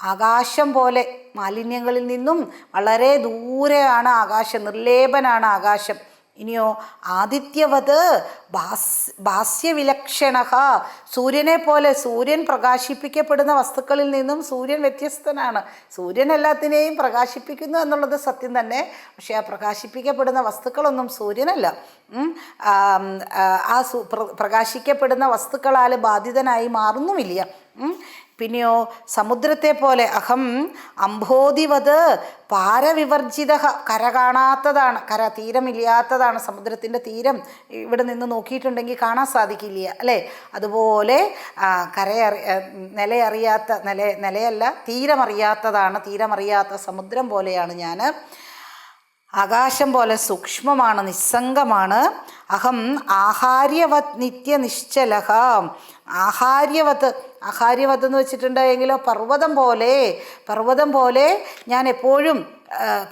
ആകാശം പോലെ മാലിന്യങ്ങളിൽ നിന്നും വളരെ ദൂരെയാണ് ആകാശം, നിർലേപനാണ് ആകാശം. ഇനിയോ ആദിത്യവത് ഭാസ്യവിലക്ഷണഃ, സൂര്യനെ പോലെ, സൂര്യൻ പ്രകാശിപ്പിക്കപ്പെടുന്ന വസ്തുക്കളിൽ നിന്നും സൂര്യൻ വ്യത്യസ്തനാണ്. സൂര്യൻ എല്ലാത്തിനെയും പ്രകാശിപ്പിക്കുന്നു എന്നുള്ളത് സത്യം തന്നെ, പക്ഷേ ആ പ്രകാശിപ്പിക്കപ്പെടുന്ന വസ്തുക്കളൊന്നും സൂര്യനല്ല. പ്രകാശിക്കപ്പെടുന്ന വസ്തുക്കളാൽ ബാധിതനായി മാറുന്നുമില്ല. പിന്നെയോ സമുദ്രത്തെ പോലെ അഹം അംഭോധിവത് പാരവിവർജിത, കര കാണാത്തതാണ്, തീരമില്ലാത്തതാണ്. സമുദ്രത്തിൻ്റെ തീരം ഇവിടെ നിന്ന് നോക്കിയിട്ടുണ്ടെങ്കിൽ കാണാൻ സാധിക്കില്ല അല്ലേ? അതുപോലെ നിലയല്ല തീരമറിയാത്തതാണ്. തീരമറിയാത്ത സമുദ്രം പോലെയാണ് ഞാൻ. ആകാശം പോലെ സൂക്ഷ്മമാണ്, നിസ്സംഗമാണ്. അഹം ആഹാര്യവത് നിത്യനിശ്ചലഹ. ആഹാര്യവത് എന്ന് വെച്ചിട്ടുണ്ടെങ്കിലോ പർവ്വതം പോലെ ഞാൻ എപ്പോഴും,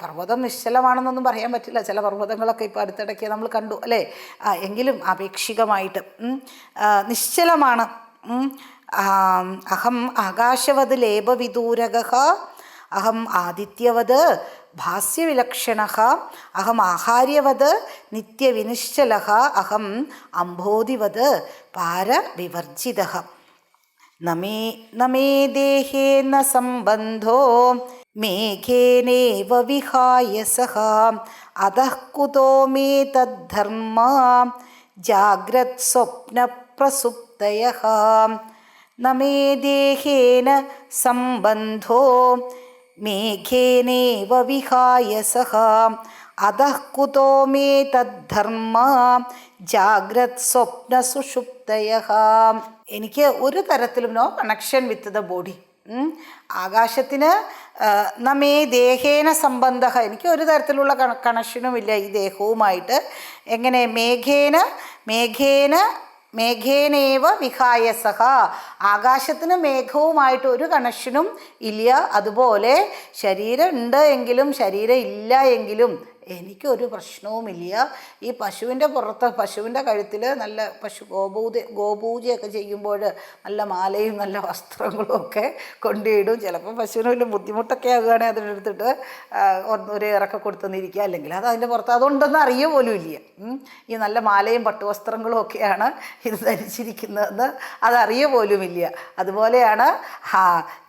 പർവ്വതം നിശ്ചലമാണെന്നൊന്നും പറയാൻ പറ്റില്ല. ചില പർവ്വതങ്ങളൊക്കെ ഇപ്പോൾ അടുത്തിടയ്ക്ക് നമ്മൾ കണ്ടു അല്ലേ? എങ്കിലും ആപേക്ഷികമായിട്ട് നിശ്ചലമാണ്. അഹം ആകാശവത് ലേപവിദൂരകഃ അഹം ആദിത്യവത് ഭാസ്യവിലക്ഷണഃ അഹം ആഹാര്യവത് നിത്യവിനിശ്ചലഃ അഹം അംഭോധിവത് പാരവിവർജിതഃ. നമേ ദേഹേന സംബന്ധോ മേഘേനേവ വിഹായസഃ അതഃ കുതോ മേ തദ്ധർമ്മ ജാഗ്രത് സ്വപ്ന പ്രസുപ്തയഃ. നമേ ദേഹേന സംബന്ധോ മേഘേനേവ വിഹായസഃ അതഃ കുതോ മേ തദ്ധർമ്മ ജാഗ്രത് സ്വപ്ന സുഷുപ്തയഃ. എനിക്ക് ഒരു തരത്തിലും no connection with the body. ആകാശത്തിന് നമേ ദേഹേന സംബന്ധ, എനിക്ക് ഒരു തരത്തിലുള്ള കണക്ഷനുമില്ല ഈ ദേഹവുമായിട്ട്. എങ്ങനെ? മേഘേനേവ വിഹായസഃ, ആകാശത്തിന് മേഘവുമായിട്ട് ഒരു കണക്ഷനും ഇല്ല. അതുപോലെ ശരീരം ഉണ്ട് എങ്കിലും ശരീരം ഇല്ല എങ്കിലും എനിക്കൊരു പ്രശ്നവുമില്ല. ഈ പശുവിൻ്റെ കഴുത്തിൽ നല്ല ഗോപൂജയൊക്കെ ചെയ്യുമ്പോൾ നല്ല മാലയും നല്ല വസ്ത്രങ്ങളും ഒക്കെ കൊണ്ടിടും. ചിലപ്പോൾ പശുവിന് വലിയ ബുദ്ധിമുട്ടൊക്കെ ആകുകയാണെങ്കിൽ അതിനെടുത്തിട്ട് ഒരു ഇറക്കം കൊടുത്തുനിന്നിരിക്കുക, അല്ലെങ്കിൽ അത് അതിൻ്റെ പുറത്ത് അതുണ്ടെന്ന് അറിയുക പോലും ഇല്ല. ഈ നല്ല മാലയും പട്ടുവസ്ത്രങ്ങളും ഒക്കെയാണ് ഇത് ധരിച്ചിരിക്കുന്നതെന്ന് അതറിയുക പോലുമില്ല. അതുപോലെയാണ്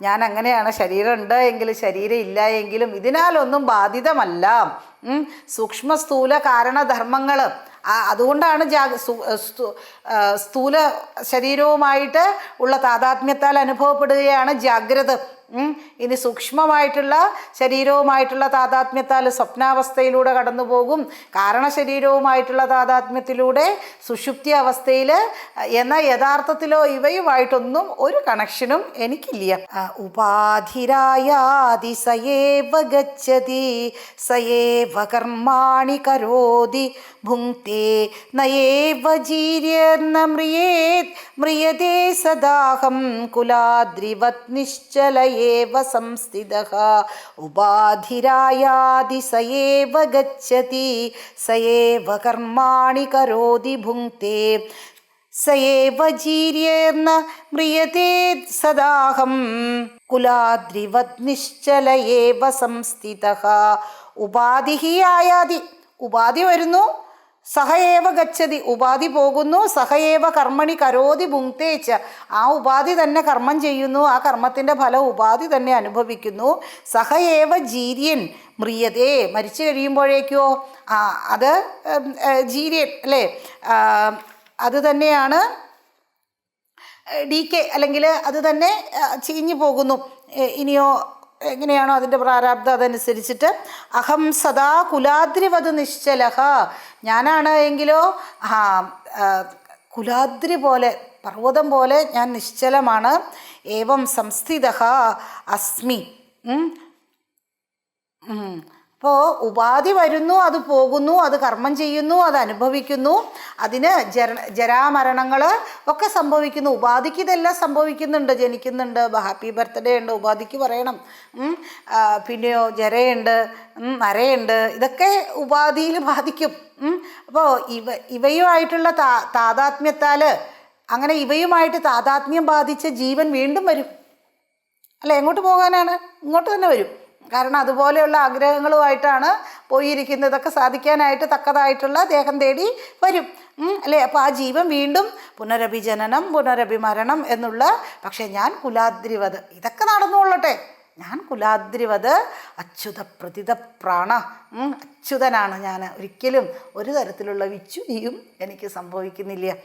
ഞാൻ അങ്ങനെയാണ്. ശരീരം ഉണ്ട് എങ്കിലും ശരീരം ഇല്ല എങ്കിലും ഇതിനാലൊന്നും ബാധിതമല്ല. സൂക്ഷ്മ സ്ഥൂല കാരണധർമ്മങ്ങൾ, അതുകൊണ്ടാണ് സ്ഥൂല ശരീരവുമായിട്ട് ഉള്ള താതാത്മ്യത്താൽ അനുഭവപ്പെടുകയാണ് ജാഗ്രത. ഇനി സൂക്ഷ്മമായിട്ടുള്ള ശരീരവുമായിട്ടുള്ള താതാത്മ്യത്താൽ സ്വപ്നാവസ്ഥയിലൂടെ കടന്നു പോകും. കാരണശരീരവുമായിട്ടുള്ള താതാത്മ്യത്തിലൂടെ സുഷുപ്തി അവസ്ഥയിൽ. എന്നാൽ യഥാർത്ഥത്തിലോ ഇവയുമായിട്ടൊന്നും ഒരു കണക്ഷനും എനിക്കില്ല. ഉപാധിരായാതി സയേവ ഗച്ഛതി സയേവ കർമാണി കരോതി ഭുങ്ക്തേ നയേവ ജീര്യർന മ്രിയതേ സദാഹം കുലാദ്രിവത് നിശ്ചലയേവ സംസ്ഥിതഃ. ഉപാധിരായാതി സയേവ ഗച്ഛതി സയേവ കർമാണി കരോതി ഭുങ്ക്തേ സയേവ ജീര്യേർന മ്രിയതേ സദാഹം കുലാദ്രിവത് നിശ്ചലയേവ സംസ്ഥിതഃ. ഉപാധിഹി ആയാതി, ഉപാധി വരുന്നു, സഹയേവ ഗച്ഛതി, ഉപാധി പോകുന്നു, സഹയേവ കർമ്മണി കരോതി ഭുങ്ക്തേച്ച, ആ ഉപാധി തന്നെ കർമ്മം ചെയ്യുന്നു, ആ കർമ്മത്തിൻ്റെ ഫലം ഉപാധി തന്നെ അനുഭവിക്കുന്നു. സഹയേവ ജീര്യൻ മ്രിയതേ, മരിച്ചു കഴിയുമ്പോഴേക്കോ അത് ജീര്യൻ അല്ലേ, അത് തന്നെയാണ് ഡീക്കെ, അല്ലെങ്കിൽ അത് തന്നെ ചീഞ്ഞു പോകുന്നു. ഇനിയോ എങ്ങനെയാണോ അതിൻ്റെ പ്രാരാബ്ധം അതനുസരിച്ചിട്ട്. അഹം സദാ കുലാദ്രിവത് നിശ്ചലഃ, ഞാനാണ് എങ്കിലോ കുലാദ്രി പോലെ, പർവ്വതം പോലെ ഞാൻ നിശ്ചലമാണ്. ഏവം സംസ്ഥിതഃ അസ്മി. അപ്പോൾ ഉപാധി വരുന്നു, അത് പോകുന്നു, അത് കർമ്മം ചെയ്യുന്നു, അത് അനുഭവിക്കുന്നു, അതിന് ജരാമരണങ്ങൾ ഒക്കെ സംഭവിക്കുന്നു. ഉപാധിക്ക് ഇതെല്ലാം സംഭവിക്കുന്നുണ്ട്. ജനിക്കുന്നുണ്ട്, ഹാപ്പി ബർത്ത്ഡേ ഉണ്ട്, ഉപാധിക്ക് പറയണം. പിന്നെയോ ജരയുണ്ട്, നരയുണ്ട്, ഇതൊക്കെ ഉപാധിയിൽ ബാധിക്കും. അപ്പോൾ ഇവയുമായിട്ടുള്ള താതാത്മ്യത്താൽ, അങ്ങനെ ഇവയുമായിട്ട് താതാത്മ്യം ബാധിച്ച ജീവൻ വീണ്ടും വരും. അല്ല, എങ്ങോട്ട് പോകാനാണ്? ഇങ്ങോട്ട് തന്നെ വരും. കാരണം അതുപോലെയുള്ള ആഗ്രഹങ്ങളുമായിട്ടാണ് പോയിരിക്കുന്നത്. ഇതൊക്കെ സാധിക്കാനായിട്ട് തക്കതായിട്ടുള്ള ദേഹം തേടി വരും അല്ലേ. അപ്പോൾ ആ ജീവൻ വീണ്ടും പുനരഭിജനനം പുനരഭിമരണം എന്നുള്ള, പക്ഷേ ഞാൻ കുലാദ്രിവത്, ഇതൊക്കെ നടന്നുകൊള്ളട്ടെ, ഞാൻ കുലാദ്രിവത് അച്യുത പ്രതിത പ്രാണ, അച്യുതനാണ് ഞാൻ. ഒരിക്കലും ഒരു തരത്തിലുള്ള വിച്യുതിയും എനിക്ക് സംഭവിക്കുന്നില്ല.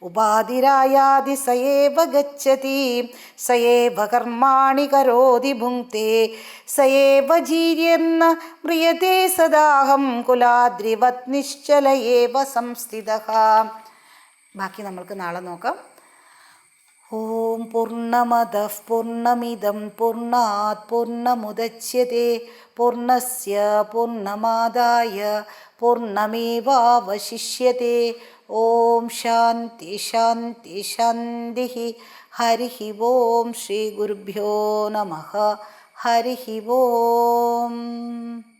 ഉപാധിരായാതി സയേവ ഗച്ഛതി സയേവ കർമാണി കരോതി ഭുങ്ക്തേ സയേവ ജീര്യന്ന മ്രിയതേ സദാഹം കുലാദ്രിവത് നിശ്ചല ഏവ സംസ്ഥിതഃ. ബാക്കി നമ്മൾക്ക് നാളെ നോക്കാം. ഓം പൂർണ്ണമദഃ പൂർണ്ണമിദം പൂർണ്ണാത് പൂർണ്ണമുദച്യത്തെ പൂർണ്ണസ്യ പൂർണ്ണമാദായ പൂർണ്ണമേവാവശിഷ്യത്തെ. ഓം ശാന്തി ശാന്തി ശാന്തി. ഹരി ഓം. ശ്രീ ഗുരുഭ്യോ നമഃ. ഹരി ഓം.